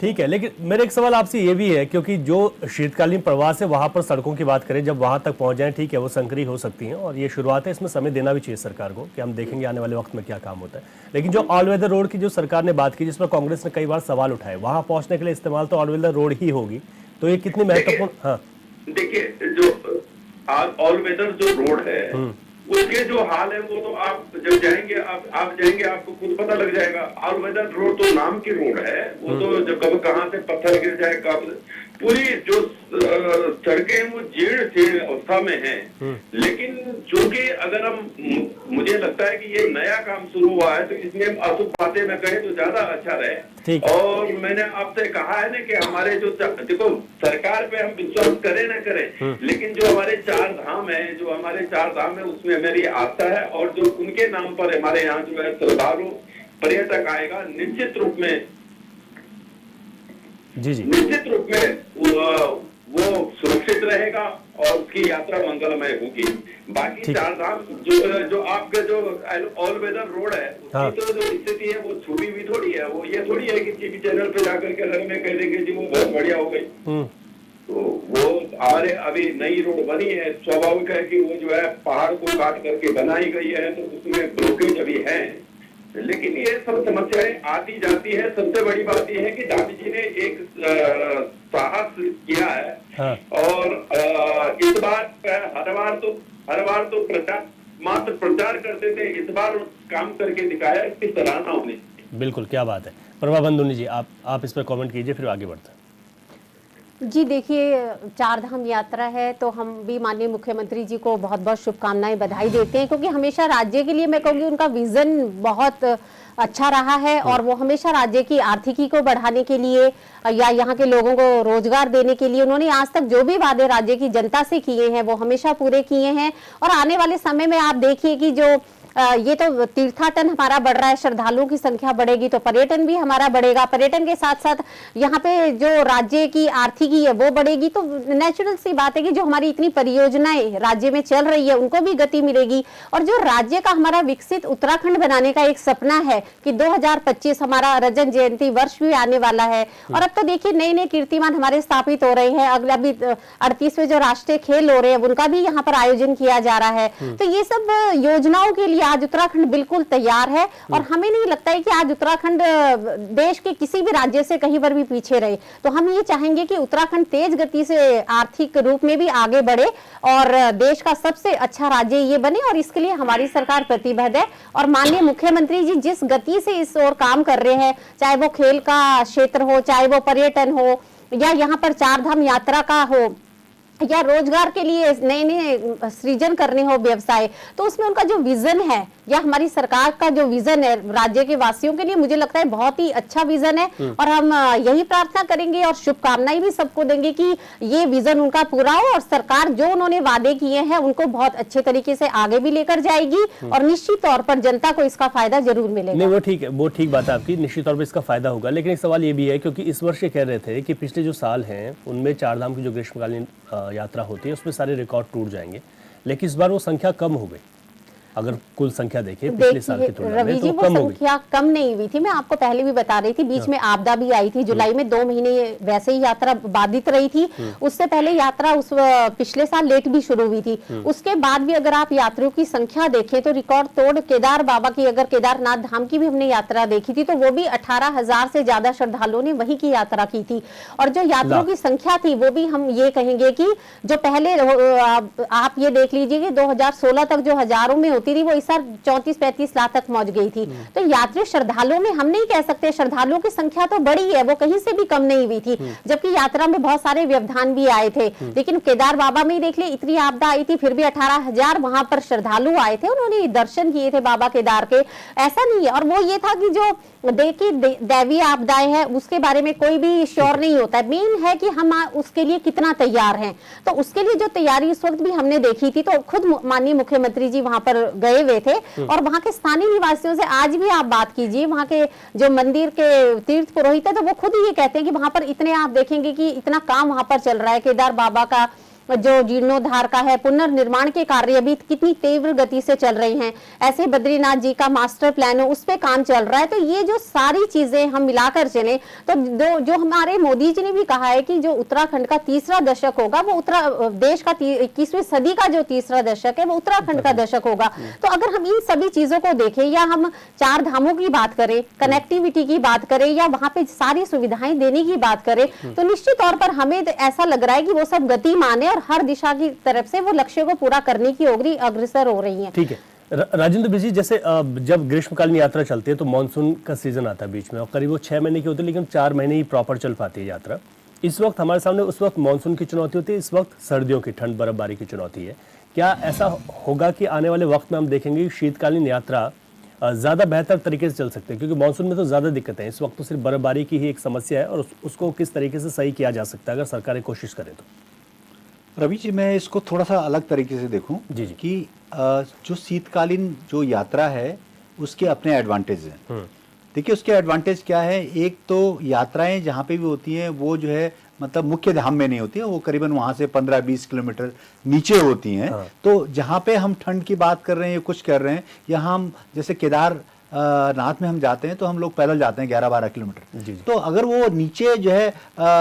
Speaker 1: ठीक है, लेकिन मेरा एक सवाल आपसे ये भी है, क्योंकि जो शीतकालीन प्रवास है वहां पर सड़कों की बात करें, जब वहां तक पहुंच जाएं, ठीक है वो संकरी हो सकती हैं और ये शुरुआत है, इसमें समय देना भी चाहिए सरकार को कि हम देखेंगे आने वाले वक्त में क्या काम होता है। लेकिन जो ऑल वेदर रोड की जो सरकार ने बात की, जिस पर कांग्रेस ने कई बार सवाल उठाए, वहां पहुंचने के लिए इस्तेमाल तो ऑल वेदर रोड ही होगी, तो ये कितनी महत्वपूर्ण? हाँ
Speaker 3: देखिए, जो आज ऑल वेदर जो रोड है उसके जो हाल है वो तो आप जब जाएंगे, आप जाएंगे आपको खुद पता लग जाएगा। ऑल वेदर रोड तो नाम की रोड है, वो तो जब कब कहाँ से पत्थर गिर जाए, कब पूरी जो सड़कें वो जीर्ण अवस्था में हैं, लेकिन चूंकि अगर हम मुझे लगता है कि ये नया काम शुरू हुआ है तो इसमें अशुभ बातें न कहें तो ज्यादा अच्छा रहे। और मैंने आपसे कहा है ना कि हमारे जो देखो सरकार पे हम विश्वास करें ना करें, लेकिन जो हमारे 4 धाम है, जो हमारे 4 धाम है उसमें मेरी आस्था है, और जो उनके नाम पर हमारे यहाँ जो है श्रद्धालु पर्यटक आएगा निश्चित रूप में निश्चित रूप में वो सुरक्षित रहेगा और उसकी यात्रा मंगलमय होगी। बाकी 4 धाम जो आपके जो ऑल वेदर रोड है उसकी तो जो स्थिति है वो छुपी हुई थोड़ी है। वो ये थोड़ी है कि टीवी चैनल पे जाकर के अगर में कह देंगे जी वो बहुत बढ़िया हो गई, तो वो हमारे अभी नई रोड बनी है, स्वाभाविक है कि वो जो है पहाड़ को काट करके बनाई गई है, तो उसमें ब्लॉकेज अभी है। लेकिन ये सब समस्याएं आती जाती है। सबसे बड़ी बात यह है कि दादी जी ने एक साहस किया है। और इस बार हर बार तो मात्र प्रचार करते थे, इस बार काम करके दिखाया, इसकी सराहना होनी चाहिए।
Speaker 1: बिल्कुल, क्या बात है। प्रभा बंदुनी जी, आप इस पर कमेंट कीजिए, फिर आगे बढ़ते हैं।
Speaker 2: जी देखिए, 4 धाम यात्रा है तो हम भी माननीय मुख्यमंत्री जी को बहुत बहुत शुभकामनाएं, बधाई देते हैं, क्योंकि हमेशा राज्य के लिए मैं कहूँगी उनका विजन बहुत अच्छा रहा है और वो हमेशा राज्य की आर्थिकी को बढ़ाने के लिए या यहाँ के लोगों को रोजगार देने के लिए उन्होंने आज तक जो भी वादे राज्य की जनता से किए हैं वो हमेशा पूरे किए हैं। और आने वाले समय में आप देखिए कि जो ये तो तीर्थाटन हमारा बढ़ रहा है, श्रद्धालुओं की संख्या बढ़ेगी तो पर्यटन भी हमारा बढ़ेगा, पर्यटन के साथ साथ यहाँ पे जो राज्य की आर्थिकी है वो बढ़ेगी, तो नेचुरल सी बात है कि जो हमारी इतनी परियोजनाएं राज्य में चल रही है उनको भी गति मिलेगी। और जो राज्य का हमारा विकसित उत्तराखंड बनाने का एक सपना है कि 2025 हमारा रजत जयंती वर्ष भी आने वाला है, और अब तो देखिए नए नए कीर्तिमान हमारे स्थापित हो रहे हैं। अगला भी 38वें जो राष्ट्रीय खेल हो रहे हैं उनका भी यहाँ पर आयोजन किया जा रहा है। तो ये सब योजनाओं के लिए आज उत्तराखंड बिल्कुल तैयार है और हमें नहीं लगता है कि आज उत्तराखंड देश के किसी भी राज्य से कहीं पर भी पीछे रहे। तो हम ये चाहेंगे कि उत्तराखंड तेज गति से आर्थिक रूप में भी आगे बढ़े और देश का सबसे अच्छा राज्य ये बने, और इसके लिए हमारी सरकार प्रतिबद्ध है। और माननीय मुख्यमंत्री जी जिस गति से इस ओर काम कर रहे हैं, चाहे वो खेल का क्षेत्र हो, चाहे वो पर्यटन हो, या यहाँ पर 4 धाम यात्रा का हो, या रोजगार के लिए नए नए सृजन करने हो व्यवसाय, तो उसमें उनका जो विजन है या हमारी सरकार का जो विजन है राज्य के वासियों के लिए, मुझे लगता है बहुत ही अच्छा विजन है। और हम यही प्रार्थना करेंगे और शुभकामनाएं भी सबको देंगे कि ये विजन उनका पूरा हो और सरकार जो उन्होंने वादे किए हैं उनको बहुत अच्छे तरीके से आगे भी लेकर जाएगी और निश्चित तौर पर जनता को इसका फायदा जरूर मिलेगा।
Speaker 1: नहीं, वो ठीक है, वो ठीक बात है आपकी, निश्चित तौर पर इसका फायदा होगा। लेकिन एक सवाल ये भी है, क्योंकि इस वर्ष ये कह रहे थे कि पिछले जो साल हैं उनमें 4 धाम की जो ग्रीष्मकालीन यात्रा होती है उसमें सारे रिकॉर्ड टूट जाएंगे, लेकिन इस बार वो संख्या कम हो गई। अगर कुल संख्या देखें पिछले साल की तुलना में तो कम हो गई।
Speaker 2: संख्या कम नहीं हुई थी, मैं आपको पहले भी बता रही थी, बीच में आपदा भी आई थी, जुलाई में 2 महीने वैसे ही यात्रा बाधित रही थी। उससे पहले यात्रा उस पिछले साल लेट भी शुरू हुई थी। उसके बाद भी अगर आप यात्रियों की संख्या देखें तो रिकॉर्ड तोड़ केदार बाबा की, अगर केदारनाथ धाम की भी हमने यात्रा देखी थी तो वो भी 18,000 से ज्यादा श्रद्धालुओं ने वही की यात्रा की थी। और जो यात्रियों की संख्या थी वो भी हम ये कहेंगे कि जो पहले आप ये देख लीजिए कि 2016 तक जो हजारों में होती थी वो इस साल 34-35 लाख तक पहुंच गई थी। तो यात्री श्रद्धालुओं में हम नहीं कह सकते, श्रद्धालुओं की संख्या तो बड़ी है, वो कहीं से भी कम नहीं हुई थी, जबकि यात्रा में बहुत सारे व्यवधान भी आए थे। लेकिन केदार बाबा में देख ले, इतनी आपदा आई थी फिर भी 18,000 वहां पर श्रद्धालु आए थे, उन्होंने दर्शन किए थे बाबा केदार के। ऐसा नहीं है, और वो ये था कि जो देखिए दैवीय आपदाएं हैं उसके बारे में कोई भी श्योर नहीं होता है, मेन है कि हम उसके लिए कितना तैयार हैं। तो उसके लिए जो तैयारी इस वक्त भी हमने देखी थी, तो खुद माननीय मुख्यमंत्री जी वहां पर गए हुए थे और वहां के स्थानीय निवासियों से आज भी आप बात कीजिए, वहां के जो मंदिर के तीर्थ पुरोहित है तो वो खुद ये कहते हैं कि वहां पर इतने आप देखेंगे कि इतना काम वहां पर चल रहा है। केदार बाबा का जो जीर्णोद्धार का है, पुनर्निर्माण के कार्य अभी कितनी तीव्र गति से चल रही हैं। ऐसे बद्रीनाथ जी का मास्टर प्लान है उस पे काम चल रहा है। तो ये जो सारी चीजें हम मिलाकर चले तो जो हमारे मोदी जी ने भी कहा है कि जो उत्तराखंड का तीसरा दशक होगा वो देश का 21वीं सदी का जो तीसरा दशक है वो उत्तराखंड का दशक होगा। तो अगर हम इन सभी चीजों को देखें या हम 4 धामों की बात करें, कनेक्टिविटी की बात करें या वहां पे सारी सुविधाएं देने की बात करें, तो निश्चित तौर पर हमें ऐसा लग रहा है कि वो सब गतिमान है और हर दिशा की तरफ से वो लक्ष्य को पूरा करने की ओर अग्रसर हो रही हैं।
Speaker 1: ठीक है राजेंद्र बिजी, जैसे जब ग्रीष्मकालीन यात्रा चलती है तो मानसून का सीजन आता है बीच में और करीब वो 6 महीने की होती है, लेकिन 4 महीने ही प्रॉपर चल पाती है यात्रा। इस वक्त हमारे सामने उस वक्त मानसून की चुनौती होती है, इस वक्त सर्दियों की ठंड बर्फबारी की चुनौती है। क्या ऐसा होगा कि आने वाले वक्त में हम देखेंगे कि शीतकालीन यात्रा ज़्यादा बेहतर तरीके से चल सकते हैं, क्योंकि मानसून में तो ज़्यादा दिक्कतें हैं, इस वक्त तो सिर्फ बर्फबारी की ही एक समस्या है और उसको किस तरीके से सही किया जा सकता है अगर सरकारें कोशिश करें तो।
Speaker 5: रवि जी, मैं इसको थोड़ा सा अलग तरीके से देखूं
Speaker 1: जी जी।
Speaker 5: कि जो शीतकालीन जो यात्रा है उसके अपने एडवांटेज हैं। देखिए उसके एडवांटेज क्या है, एक तो यात्राएं जहाँ पे भी होती हैं वो जो है मतलब मुख्य धाम में नहीं होती है, वो करीबन वहाँ से 15-20 किलोमीटर नीचे होती हैं। तो जहाँ पे हम ठंड की बात कर रहे हैं या कुछ कर रहे हैं, यहाँ हम जैसे केदार नाथ में हम जाते हैं तो हम लोग पैदल जाते हैं 11-12 किलोमीटर। तो अगर वो नीचे जो है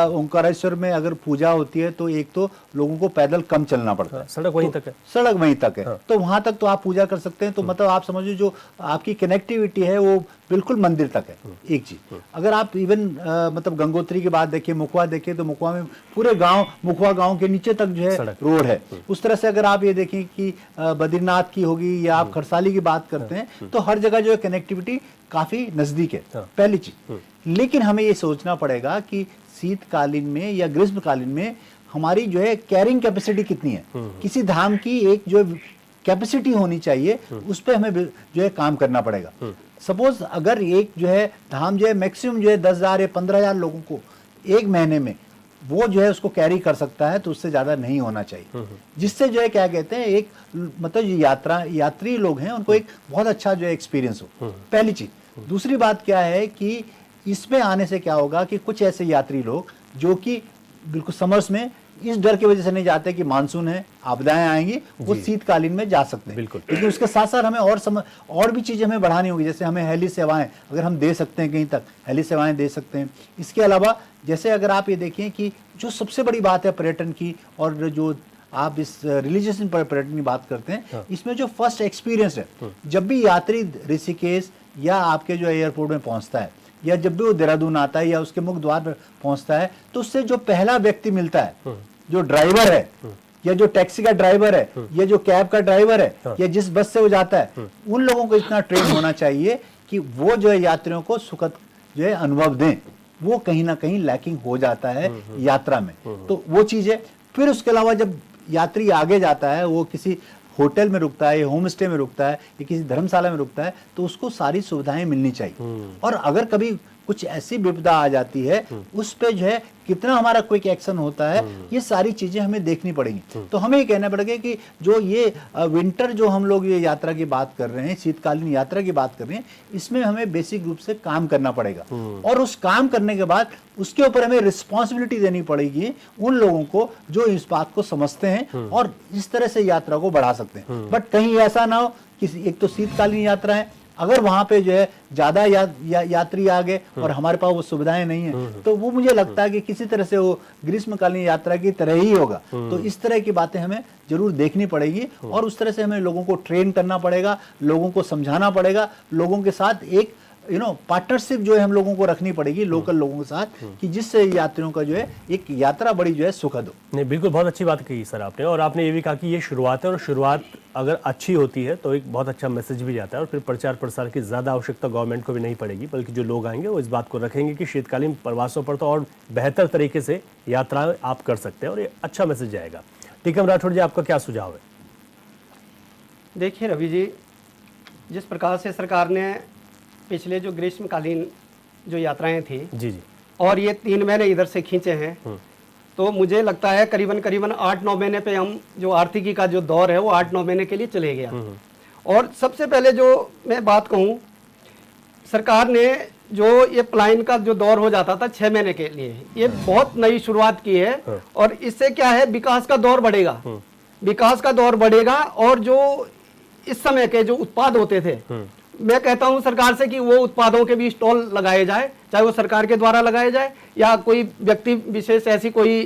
Speaker 5: ओंकारेश्वर में अगर पूजा होती है तो एक तो लोगों को पैदल कम चलना पड़ता है,
Speaker 1: सड़क वहीं तक है,
Speaker 5: सड़क वहीं तक है। तो वहां तक तो आप पूजा कर सकते हैं। तो मतलब आप समझो जो आपकी कनेक्टिविटी है वो बिल्कुल मंदिर तक है। एक चीज, अगर आप इवन मतलब गंगोत्री की बात देखिए, मुखवा देखिए, तो मुखवा में पूरे गांव, मुखवा गांव के नीचे तक जो है रोड है। उस तरह से अगर आप ये देखें कि बद्रीनाथ की होगी या आप खरसाली की बात करते हैं तो हर जगह जो है कनेक्टिविटी काफी नजदीक है, पहली चीज। लेकिन हमें ये सोचना पड़ेगा कि शीतकालीन में या ग्रीष्मकालीन में हमारी जो है कैरिंग कैपेसिटी कितनी है। किसी धाम की एक जो कैपेसिटी होनी चाहिए, उस पर हमें जो है काम करना पड़ेगा। सपोज अगर एक जो है धाम जो है मैक्सिमम जो है 10,000 या 15,000 लोगों को एक महीने में वो जो है उसको कैरी कर सकता है, तो उससे ज्यादा नहीं होना चाहिए। जिससे जो है क्या कहते हैं एक मतलब जो यात्री लोग हैं उनको एक बहुत अच्छा जो है एक्सपीरियंस हो, पहली चीज। दूसरी बात क्या है कि इसमें आने से क्या होगा कि कुछ ऐसे यात्री लोग जो कि बिल्कुल समर्स में इस डर की वजह से नहीं जाते कि मानसून है, आपदाएं आएंगी, वो शीतकालीन में जा सकते हैं।
Speaker 1: बिल्कुल।
Speaker 5: लेकिन उसके साथ साथ हमें और भी चीजें हमें बढ़ानी होगी। जैसे हमें हेली सेवाएं अगर हम दे सकते हैं, कहीं तक हेली सेवाएं दे सकते हैं। इसके अलावा जैसे अगर आप ये देखें कि जो सबसे बड़ी बात है पर्यटन की, और जो आप इस रिलीजियस पर्यटन की बात करते हैं, इसमें जो फर्स्ट एक्सपीरियंस है, जब भी यात्री ऋषिकेश या आपके जो एयरपोर्ट में पहुंचता है या जब भी वो देहरादून आता है या उसके मुख्य द्वार पर पहुंचता है, तो उससे जो पहला व्यक्ति मिलता है, जो ड्राइवर है या जो टैक्सी का ड्राइवर है या जो कैब का ड्राइवर है या जिस बस से वो जाता है, उन लोगों को इतना ट्रेन होना चाहिए कि वो जो है यात्रियों को सुखद जो है अनुभव दें। वो कहीं ना कहीं लैकिंग हो जाता है यात्रा में। तो वो चीज है। फिर उसके अलावा जब यात्री आगे जाता है, वो किसी होटल में रुकता है या होम स्टे में रुकता है या किसी धर्मशाला में रुकता है, तो उसको सारी सुविधाएं मिलनी चाहिए। और अगर कभी कुछ ऐसी विपदा आ जाती है, उस पे जो है कितना हमारा क्विक एक्शन होता है, ये सारी चीजें हमें देखनी पड़ेंगी। तो हमें ये कहना पड़ेगा कि जो ये विंटर जो हम लोग ये यात्रा की बात कर रहे हैं, शीतकालीन यात्रा की बात कर रहे हैं, इसमें हमें बेसिक रूप से काम करना पड़ेगा। और उस काम करने के बाद उसके ऊपर हमें रिस्पॉन्सिबिलिटी देनी पड़ेगी उन लोगों को जो इस बात को समझते हैं और इस तरह से यात्रा को बढ़ा सकते हैं। बट कहीं ऐसा ना हो कि एक तो शीतकालीन यात्रा है, अगर वहां पे जो है ज्यादा यात्री आ गए और हमारे पास वो सुविधाएं नहीं है, तो वो मुझे लगता है कि किसी तरह से वो ग्रीष्मकालीन यात्रा की तरह ही होगा। तो इस तरह की बातें हमें जरूर देखनी पड़ेगी और उस तरह से हमें लोगों को ट्रेन करना पड़ेगा, लोगों को समझाना पड़ेगा, लोगों के साथ एक पार्टनरशिप जो है हम लोगों को रखनी पड़ेगी लोकल लोगों के साथ, कि जिससे यात्रियों का जो है एक यात्रा बड़ी जो है सुखद हो।
Speaker 1: नहीं, बिल्कुल बहुत अच्छी बात कही सर आपने। और आपने ये भी कहा कि ये शुरुआत है और शुरुआत अगर अच्छी होती है तो एक बहुत अच्छा मैसेज भी जाता है और फिर प्रचार प्रसार की ज़्यादा आवश्यकता गवर्नमेंट को भी नहीं पड़ेगी, बल्कि जो लोग आएंगे वो इस बात को रखेंगे कि शीतकालीन प्रवासों पर तो और बेहतर तरीके से यात्राएं आप कर सकते हैं और ये अच्छा मैसेज जाएगा। टीकम राठौड़ जी, आपका क्या सुझाव है?
Speaker 4: देखिए रवि जी, जिस प्रकार से सरकार ने पिछले जो ग्रीष्मकालीन जो यात्राएं थी
Speaker 1: जी जी,
Speaker 4: और ये 3 महीने इधर से खींचे हैं, तो मुझे लगता है करीबन 8-9 महीने पे हम जो आर्थिकी का जो दौर है वो 8-9 महीने के लिए चले गया। और सबसे पहले जो मैं बात कहूँ, सरकार ने जो ये प्लान का जो दौर हो जाता था 6 महीने के लिए, ये बहुत नई शुरुआत की है। और इससे क्या है, विकास का दौर बढ़ेगा, विकास का दौर बढ़ेगा। और जो इस समय के जो उत्पाद होते थे, मैं कहता हूं सरकार से कि वो उत्पादों के भी स्टॉल लगाए जाए, चाहे वो सरकार के द्वारा लगाए जाए या कोई व्यक्ति विशेष ऐसी कोई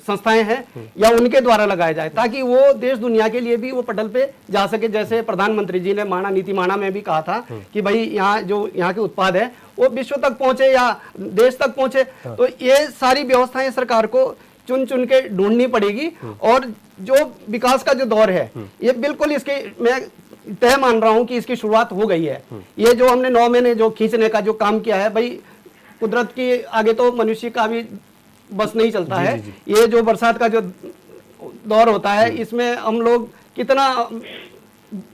Speaker 4: संस्थाएं हैं या उनके द्वारा लगाया जाए, ताकि वो देश दुनिया के लिए भी वो पटल पे जा सके। जैसे प्रधानमंत्री जी ने नीति माणा में भी कहा था कि भाई यहाँ के उत्पाद है वो विश्व तक पहुंचे या देश तक पहुंचे। तो ये सारी व्यवस्थाएं सरकार को चुन चुन के ढूंढनी पड़ेगी। और जो विकास का जो दौर है, ये बिल्कुल इसके मैं तय मान रहा हूं कि इसकी शुरुआत हो गई है। ये जो हमने 9 महीने जो खींचने का जो काम किया है, भाई कुदरत के आगे तो मनुष्य का भी बस नहीं चलता
Speaker 1: जी,
Speaker 4: है।
Speaker 1: जी,
Speaker 4: ये जो बरसात का जो दौर होता है, इसमें हम लोग कितना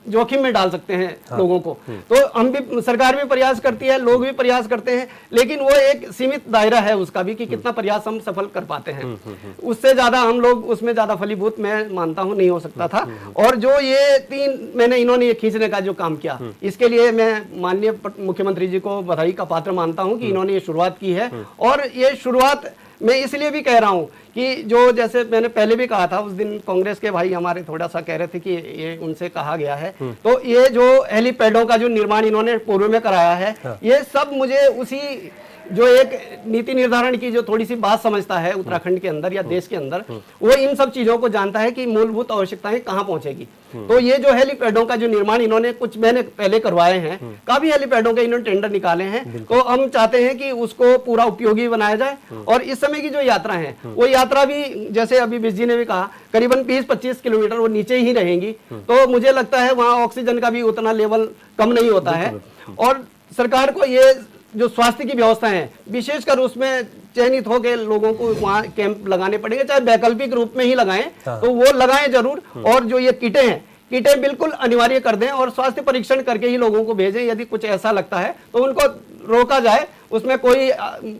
Speaker 4: जोखिम में डाल सकते हैं लोगों को। तो हम भी, सरकार भी प्रयास करती है, लोग भी प्रयास करते हैं, लेकिन वो एक सीमित दायरा है उसका भी कि कितना प्रयास हम सफल कर पाते हैं। उससे ज्यादा हम लोग उसमें ज्यादा फलीभूत मैं मानता हूं नहीं हो सकता था। और जो ये 3 महीने इन्होंने ये खींचने का जो काम किया, इसके लिए मैं माननीय मुख्यमंत्री जी को बधाई का पात्र मानता हूं कि इन्होंने ये शुरुआत की है। और ये शुरुआत मैं इसलिए भी कह रहा हूं कि जो, जैसे मैंने पहले भी कहा था, उस दिन कांग्रेस के भाई हमारे थोड़ा सा कह रहे थे कि ये उनसे कहा गया है, तो ये जो हेलीपैडों का जो निर्माण इन्होंने पूर्व में कराया है, ये सब मुझे उसी जो एक नीति निर्धारण की जो थोड़ी सी बात समझता है उत्तराखंड के अंदर या देश के अंदर, वो इन सब चीजों को जानता है कि मूलभूत आवश्यकताएं कहां पहुंचेगी। तो ये जो हेलीपैडों का जो निर्माण इन्होंने कुछ महीने पहले करवाए हैं, काफी हेलीपैडों के इन्होंने टेंडर निकाले हैं, तो हम चाहते हैं कि उसको पूरा उपयोगी बनाया जाए। और इस समय की जो यात्रा है, वो यात्रा भी जैसे अभी बिज जी ने भी कहा, करीबन 20-25 किलोमीटर वो नीचे ही रहेंगी। तो मुझे लगता है वहां ऑक्सीजन का भी उतना लेवल कम नहीं होता है। और सरकार को ये जो स्वास्थ्य की व्यवस्था है, विशेषकर उसमें चयनित होकर लोगों को वहाँ कैंप लगाने पड़ेंगे, चाहे वैकल्पिक रूप में ही लगाएं, तो वो लगाएं जरूर। और जो ये किटें हैं, किटें बिल्कुल अनिवार्य कर दें और स्वास्थ्य परीक्षण करके ही लोगों को भेजें। यदि कुछ ऐसा लगता है तो उनको रोका जाए, उसमें कोई,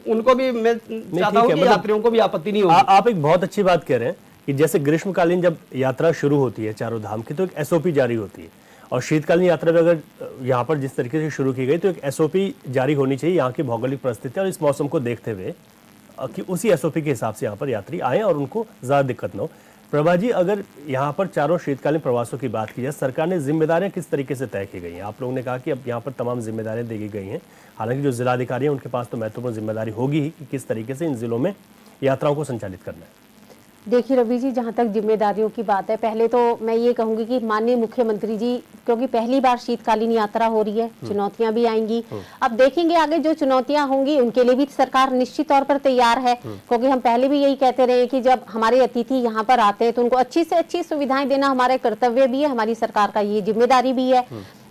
Speaker 4: उनको भी, मैं चाहता हूँ कि यात्रियों को भी आपत्ति नहीं होगी।
Speaker 1: आप एक बहुत अच्छी बात कह रहे हैं कि जैसे ग्रीष्मकालीन जब यात्रा शुरू होती है चारों धाम की, तो एक एसओपी जारी होती है, और शीतकालीन यात्रा भी अगर यहाँ पर जिस तरीके से शुरू की गई, तो एक एसओपी जारी होनी चाहिए यहाँ की भौगोलिक परिस्थिति और इस मौसम को देखते हुए, कि उसी एसओपी के हिसाब से यहाँ पर यात्री आए और उनको ज़्यादा दिक्कत न हो। प्रभा जी, अगर यहाँ पर चारों शीतकालीन प्रवासों की बात की जाए, सरकार ने जिम्मेदारियाँ किस तरीके से तय की गई हैं? आप लोगों ने कहा कि अब यहाँ पर तमाम जिम्मेदारियाँ दी गई हैं, हालांकि जो जिलाधिकारी हैं उनके पास तो महत्वपूर्ण जिम्मेदारी होगी ही कि किस तरीके से इन जिलों में यात्राओं को संचालित करना है।
Speaker 2: देखिए रवि जी, जहाँ तक जिम्मेदारियों की बात है, पहले तो मैं ये कहूंगी कि माननीय मुख्यमंत्री जी, क्योंकि पहली बार शीतकालीन यात्रा हो रही है, चुनौतियां भी आएंगी। अब देखेंगे आगे जो चुनौतियां होंगी उनके लिए भी सरकार निश्चित तौर पर तैयार है, क्योंकि हम पहले भी यही कहते रहे कि जब हमारे अतिथि यहाँ पर आते हैं तो उनको अच्छी से अच्छी सुविधाएं देना हमारा कर्तव्य भी है, हमारी सरकार का ये जिम्मेदारी भी है।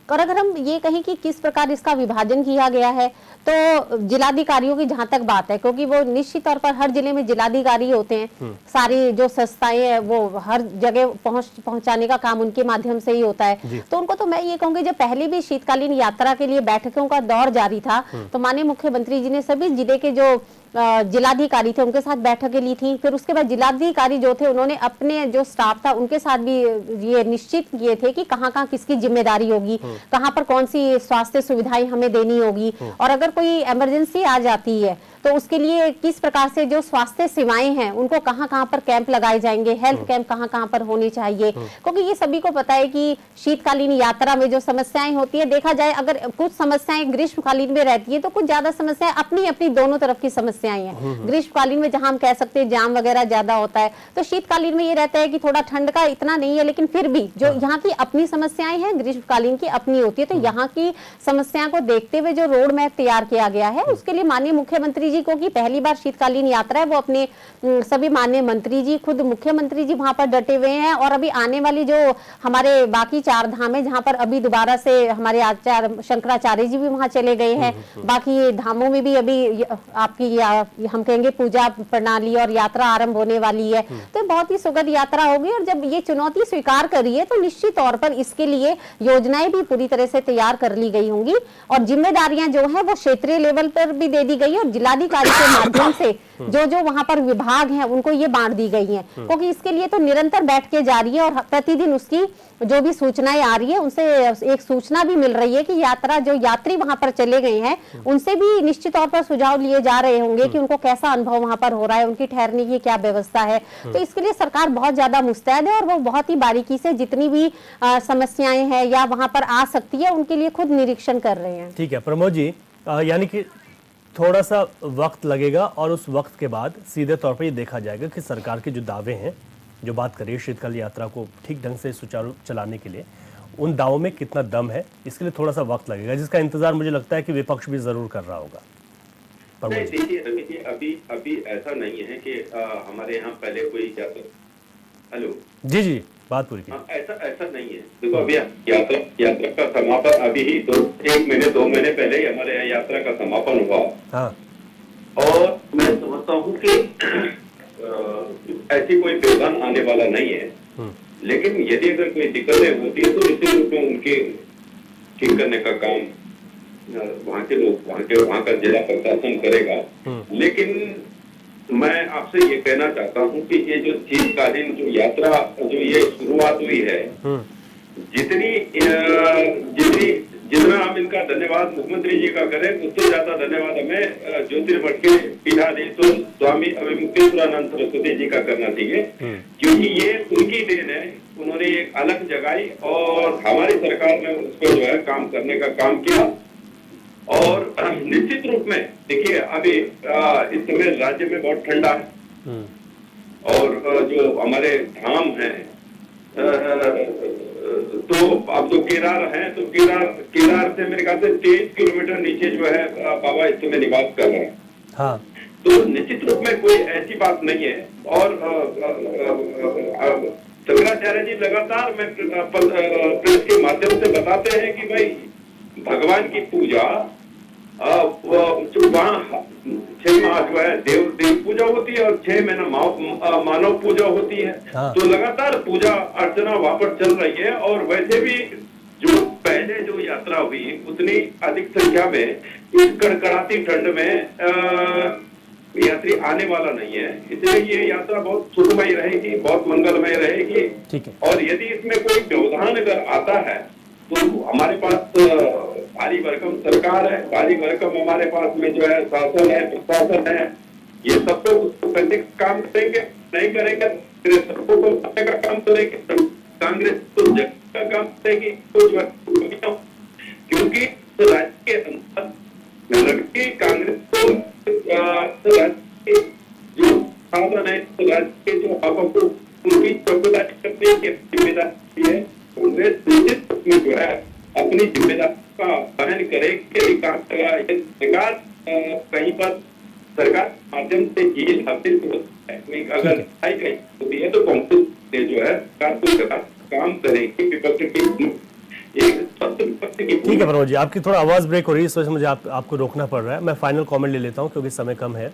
Speaker 2: और अगर हम ये कहें कि किस प्रकार इसका विभाजन किया गया है, तो जिलाधिकारियों की जहां तक बात है, क्योंकि वो निश्चित तौर पर हर जिले में जिलाधिकारी होते हैं, सारी जो संस्थाएं हैं वो हर जगह पहुंचाने का काम उनके माध्यम से ही होता है। तो उनको तो मैं ये कहूंगी, जब पहले भी शीतकालीन यात्रा के लिए बैठकों का दौर जारी था, तो माननीय मुख्यमंत्री जी ने सभी जिले के जो जिलाधिकारी थे उनके साथ बैठकें ली थी। फिर उसके बाद जिलाधिकारी जो थे उन्होंने अपने जो स्टाफ था उनके साथ भी ये निश्चित किए थे कि कहाँ कहाँ किसकी जिम्मेदारी होगी, कहाँ पर कौन सी स्वास्थ्य सुविधाएं हमें देनी होगी, और अगर कोई इमरजेंसी आ जाती है तो उसके लिए किस प्रकार से जो स्वास्थ्य सेवाएं हैं उनको कहाँ कहाँ पर कैंप लगाए जाएंगे, हेल्थ कैंप कहाँ कहाँ पर होनी चाहिए। क्योंकि ये सभी को पता है कि शीतकालीन यात्रा में जो समस्याएं होती है, देखा जाए अगर कुछ समस्याएं ग्रीष्मकालीन में रहती है तो कुछ ज्यादा समस्याएं अपनी अपनी दोनों तरफ की समस्याएं हैं। ग्रीष्मकालीन में जहां हम कह सकते हैं जाम वगैरह ज्यादा होता है, तो शीतकालीन में ये रहता है कि थोड़ा ठंड का इतना नहीं है, लेकिन फिर भी जो यहाँ की अपनी समस्याएं हैं ग्रीष्मकालीन की अपनी होती है। तो यहाँ की समस्या को देखते हुए जो रोड मैप तैयार किया गया है, उसके लिए माननीय मुख्यमंत्री जी को, कि पहली बार शीतकालीन यात्रा है, वो अपने सभी माननीय मंत्री जी, खुद मुख्यमंत्री जी वहां पर डटे हुए हैं। और अभी आने वाली जो हमारे बाकी 4 धाम है, जहां पर अभी दोबारा से हमारे आचार्य शंकराचार्य जी भी वहां चले गए हैं, बाकी धामों में भी अभी आपकी हम कहेंगे पूजा प्रणाली और यात्रा आरंभ होने वाली है। तो बहुत ही सुखद यात्रा होगी। और जब ये चुनौती स्वीकार करी है तो निश्चित तौर पर इसके लिए योजनाएं भी पूरी तरह से तैयार कर ली गई होंगी, और जिम्मेदारियां जो है वो क्षेत्रीय लेवल पर भी दे दी गई है, और जिलाधिकारी के माध्यम से जो जो वहां पर विभाग हैं उनको ये बांट दी गई हैं, क्योंकि इसके लिए तो निरंतर बैठ के जा रही है और प्रतिदिन उसकी जो भी सूचनाएं आ रही है उनसे एक सूचना भी मिल रही है कि यात्रा जो यात्री वहां पर चले गए हैं उनसे भी निश्चित तौर पर सुझाव लिए जा रहे होंगे कि उनको कैसा अनुभव वहां पर हो रहा है, उनकी ठहरने की क्या व्यवस्था है। तो इसके लिए सरकार बहुत ज्यादा मुस्तैद है और वो बहुत ही बारीकी से जितनी भी समस्याएं हैं या वहां पर आ सकती है उनके लिए खुद निरीक्षण कर रहे हैं।
Speaker 1: ठीक है प्रमोद जी, यानी कि थोड़ा सा वक्त लगेगा और उस वक्त के बाद सीधे तौर पर ये देखा जाएगा कि सरकार के जो दावे हैं, जो बात करिए शीतकालीन यात्रा को ठीक ढंग से सुचारू चलाने के लिए, उन दावों में कितना दम है, इसके लिए थोड़ा सा वक्त लगेगा, जिसका इंतजार मुझे लगता है कि विपक्ष भी जरूर कर रहा होगा।
Speaker 3: नहीं देखिए रवि जी, अभी ऐसा नहीं है कि हमारे यहाँ पहले कोई यात्रा, हेलो
Speaker 1: जी जी बात पूरी की।
Speaker 3: ऐसा नहीं है। देखो अभी यात्रा का समापन अभी ही 1 महीने 2 महीने पहले ही हमारे यहाँ यात्रा का समापन हुआ।
Speaker 1: हाँ।
Speaker 3: और मैं समझता हूँ कि ऐसी कोई व्यवधान आने वाला नहीं है। लेकिन यदि अगर कोई दिक्कतें होती है तो निश्चित रूप में उनके ठीक करने का काम वहाँ के लोग, वहाँ का जिला प्रशासन करेगा। लेकिन मैं आपसे ये कहना चाहता हूँ कि ये जो शीतकालीन जो यात्रा जो ये शुरुआत हुई है, जितना हम इनका धन्यवाद मुख्यमंत्री जी का करें, उससे ज्यादा धन्यवाद हमें ज्योतिर्मठ के पीठाधीश्वर स्वामी अवधूतानंद सरस्वती जी का करना चाहिए, क्योंकि ये उनकी देन है। उन्होंने एक अलग जगाई और हमारी सरकार ने उस पर जो है काम करने का काम किया। और निश्चित रूप में देखिए अभी इस समय राज्य में बहुत ठंडा है और जो हमारे धाम है तो अब जो केदार है तो केदार से मेरे ख्याल से 23 किलोमीटर नीचे जो है बाबा इस समय निवास कर रहे हैं।
Speaker 1: हाँ।
Speaker 3: तो निश्चित रूप में कोई ऐसी बात नहीं है। और शंकराचार्य जी लगातार में प्रेस के माध्यम से बताते हैं कि भाई भगवान की पूजा जो वहाँ 6 माह जो है देव पूजा होती है और 6 महीना मानव पूजा होती है।
Speaker 1: हाँ।
Speaker 3: तो लगातार पूजा अर्चना वहाँ पर चल रही है। और वैसे भी जो पहले जो यात्रा हुई उतनी अधिक संख्या में इस कड़कड़ाती ठंड में यात्री आने वाला नहीं है। इसलिए ये यात्रा बहुत सुखमय रहेगी, बहुत मंगलमय रहेगी।
Speaker 1: ठीक है।
Speaker 3: और यदि इसमें कोई व्यवधान अगर आता है तो हमारे पास भारी भरकम सरकार है, भारी भरकम हमारे पास में जो है शासन है, प्रशासन है, ये सब तो उसको करने का काम करेंगे। नहीं करेंगे सबको करने का काम करेंगे, कांग्रेस तो जग का काम करेगी। तो जो है क्योंकि राज्य के अंदर कांग्रेस को राज्य के जो साधन है, राज्य के जो आपको उनकी चौकीदारी करने की जिम्मेदारी है। कांग्रेस निश्चित में जो है अपनी जिम्मेदारी का वहन करेगी। सरकार कहीं पर सरकार माध्यम से चीज हासिल अगर कहीं होती है तो कांग्रेस से जो है सरकार को काम करेगी। विपक्ष की
Speaker 1: ठीक है प्रमोद जी, आपकी थोड़ा आवाज ब्रेक हो रही है, इस वजह से मुझे आपको रोकना पड़ रहा है। मैं फाइनल कमेंट ले लेता हूं क्योंकि समय कम है।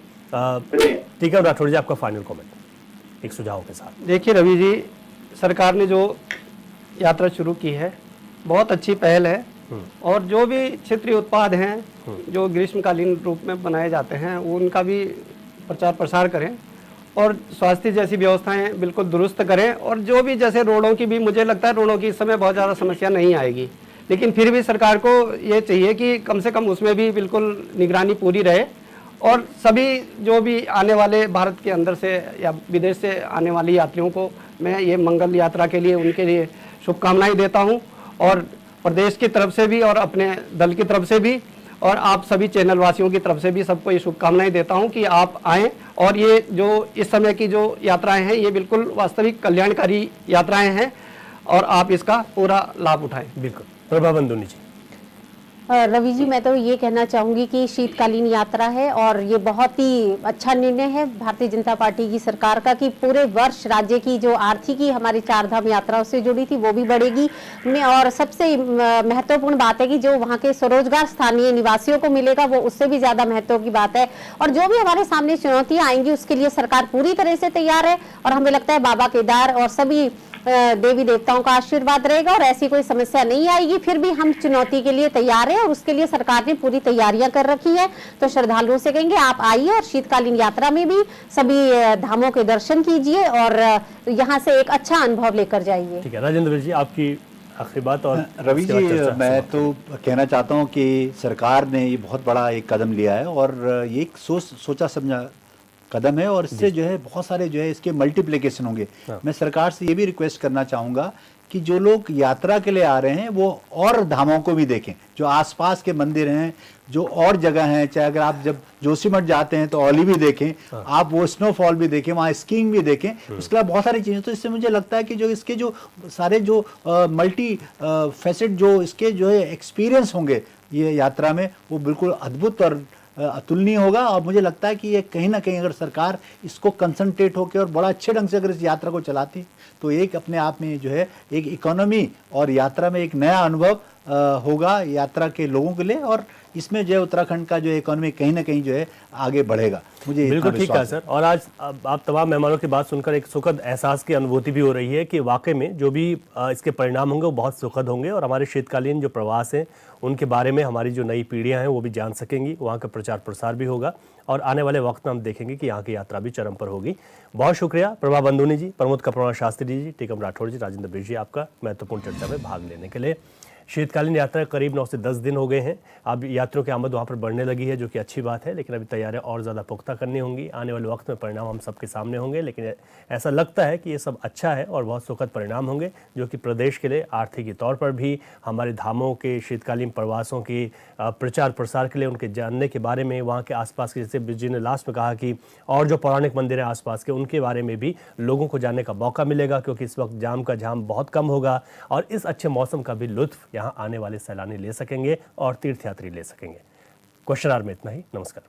Speaker 1: ठीक है राठौड़ जी, आपका फाइनल कमेंट एक सुझाव के साथ।
Speaker 4: देखिए रवि जी, सरकार ने जो यात्रा शुरू की है बहुत अच्छी पहल है। और जो भी क्षेत्रीय उत्पाद हैं जो ग्रीष्मकालीन रूप में बनाए जाते हैं उनका भी प्रचार प्रसार करें और स्वास्थ्य जैसी व्यवस्थाएं बिल्कुल दुरुस्त करें। और जो भी जैसे रोडों की भी, मुझे लगता है रोडों की इस समय बहुत ज़्यादा समस्या नहीं आएगी, लेकिन फिर भी सरकार को ये चाहिए कि कम से कम उसमें भी बिल्कुल निगरानी पूरी रहे। और सभी जो भी आने वाले भारत के अंदर से या विदेश से आने वाले यात्रियों को मैं ये मंगल यात्रा के लिए उनके लिए शुभकामनाएं देता हूं। और प्रदेश की तरफ से भी और अपने दल की तरफ से भी और आप सभी चैनल वासियों की तरफ से भी सबको ये शुभकामनाएं देता हूं कि आप आएँ और ये जो इस समय की जो यात्राएं हैं ये बिल्कुल वास्तविक कल्याणकारी यात्राएं हैं और आप इसका पूरा लाभ उठाएं।
Speaker 1: बिल्कुल। प्रभा बंदुनी जी।
Speaker 2: रवि जी, मैं तो ये कहना चाहूँगी कि शीतकालीन यात्रा है और ये बहुत ही अच्छा निर्णय है भारतीय जनता पार्टी की सरकार का कि पूरे वर्ष राज्य की जो आर्थिकी हमारी 4 धाम यात्रा से जुड़ी थी वो भी बढ़ेगी। और सबसे महत्वपूर्ण बात है कि जो वहाँ के स्वरोजगार स्थानीय निवासियों को मिलेगा वो उससे भी ज़्यादा महत्व की बात है। और जो भी हमारे सामने चुनौतियाँ आएंगी उसके लिए सरकार पूरी तरह से तैयार है। और हमें लगता है बाबा केदार और सभी देवी देवताओं का आशीर्वाद रहेगा और ऐसी कोई समस्या नहीं आएगी। फिर भी हम चुनौती के लिए तैयार हैं और उसके लिए सरकार ने पूरी तैयारियां कर रखी है। तो श्रद्धालुओं से कहेंगे आप आइए और शीतकालीन यात्रा में भी सभी धामों के दर्शन कीजिए और यहाँ से एक अच्छा अनुभव लेकर जाइए।
Speaker 1: ठीक है राजेंद्र जी, आपकी आखिरी बात। और
Speaker 5: रवि जी, मैं तो कहना चाहता हूँ कि सरकार ने ये बहुत बड़ा एक कदम लिया है और ये एक सोचा समझा कदम है और इससे जो है बहुत सारे जो है इसके मल्टीप्लिकेशन होंगे। मैं सरकार से ये भी रिक्वेस्ट करना चाहूँगा कि जो लोग यात्रा के लिए आ रहे हैं वो और धामों को भी देखें, जो आसपास के मंदिर हैं, जो और जगह हैं। चाहे अगर आप जब जोशीमठ जाते हैं तो औली भी देखें, आप वो स्नोफॉल भी देखें, वहाँ स्कीइंग भी देखें, उसके अलावा बहुत सारी चीज़ें। तो इससे मुझे लगता है कि जो इसके जो सारे जो मल्टी फैसेट जो इसके जो है एक्सपीरियंस होंगे ये यात्रा में, वो बिल्कुल अद्भुत और अतुलनीय होगा। और मुझे लगता है कि ये कहीं ना कहीं अगर सरकार इसको कंसंट्रेट होकर और बड़ा अच्छे ढंग से अगर इस यात्रा को चलाती तो एक अपने आप में जो है एक इकोनॉमी और यात्रा में एक नया अनुभव होगा यात्रा के लोगों के लिए, और इसमें जो है उत्तराखंड का जो इकोनॉमी कहीं ना कहीं जो है आगे बढ़ेगा। मुझे इतना
Speaker 1: बिल्कुल ठीक है
Speaker 5: विश्वास
Speaker 1: सर। और आज आप तमाम मेहमानों की बात सुनकर एक सुखद एहसास की अनुभूति भी हो रही है कि वाकई में जो भी इसके परिणाम होंगे वो बहुत सुखद होंगे, और हमारे शीतकालीन जो प्रवास हैं उनके बारे में हमारी जो नई पीढ़ियां हैं वो भी जान सकेंगी, वहाँ का प्रचार प्रसार भी होगा, और आने वाले वक्त में हम देखेंगे कि यहाँ की यात्रा भी चरम पर होगी। बहुत शुक्रिया प्रभा बंदूनी जी, प्रमोद कपड़ा शास्त्री जी, टीकम राठौड़ जी, राजेंद्र बिज जी, आपका महत्वपूर्ण चर्चा में भाग लेने के लिए। शीतकालीन यात्रा करीब 9 से 10 दिन हो गए हैं। अब यात्रियों की आमद वहाँ पर बढ़ने लगी है, जो कि अच्छी बात है, लेकिन अभी तैयारियां और ज़्यादा पुख्ता करनी होंगी। आने वाले वक्त में परिणाम हम सबके सामने होंगे, लेकिन ऐसा लगता है कि ये सब अच्छा है और बहुत सुखद परिणाम होंगे, जो कि प्रदेश के लिए आर्थिक तौर पर भी, हमारे धामों के शीतकालीन प्रवासों की प्रचार प्रसार के लिए, उनके जानने के बारे में, वहाँ के आसपास के, जैसे जी ने लास्ट में कहा कि और जो पौराणिक मंदिर हैं आसपास के, उनके बारे में भी लोगों को जानने का मौका मिलेगा, क्योंकि इस वक्त जाम का झाम बहुत कम होगा, और इस अच्छे मौसम का भी लुत्फ यहाँ आने वाले सैलानी ले सकेंगे और तीर्थयात्री ले सकेंगे। क्वेश्चन आवर में इतना ही। नमस्कार।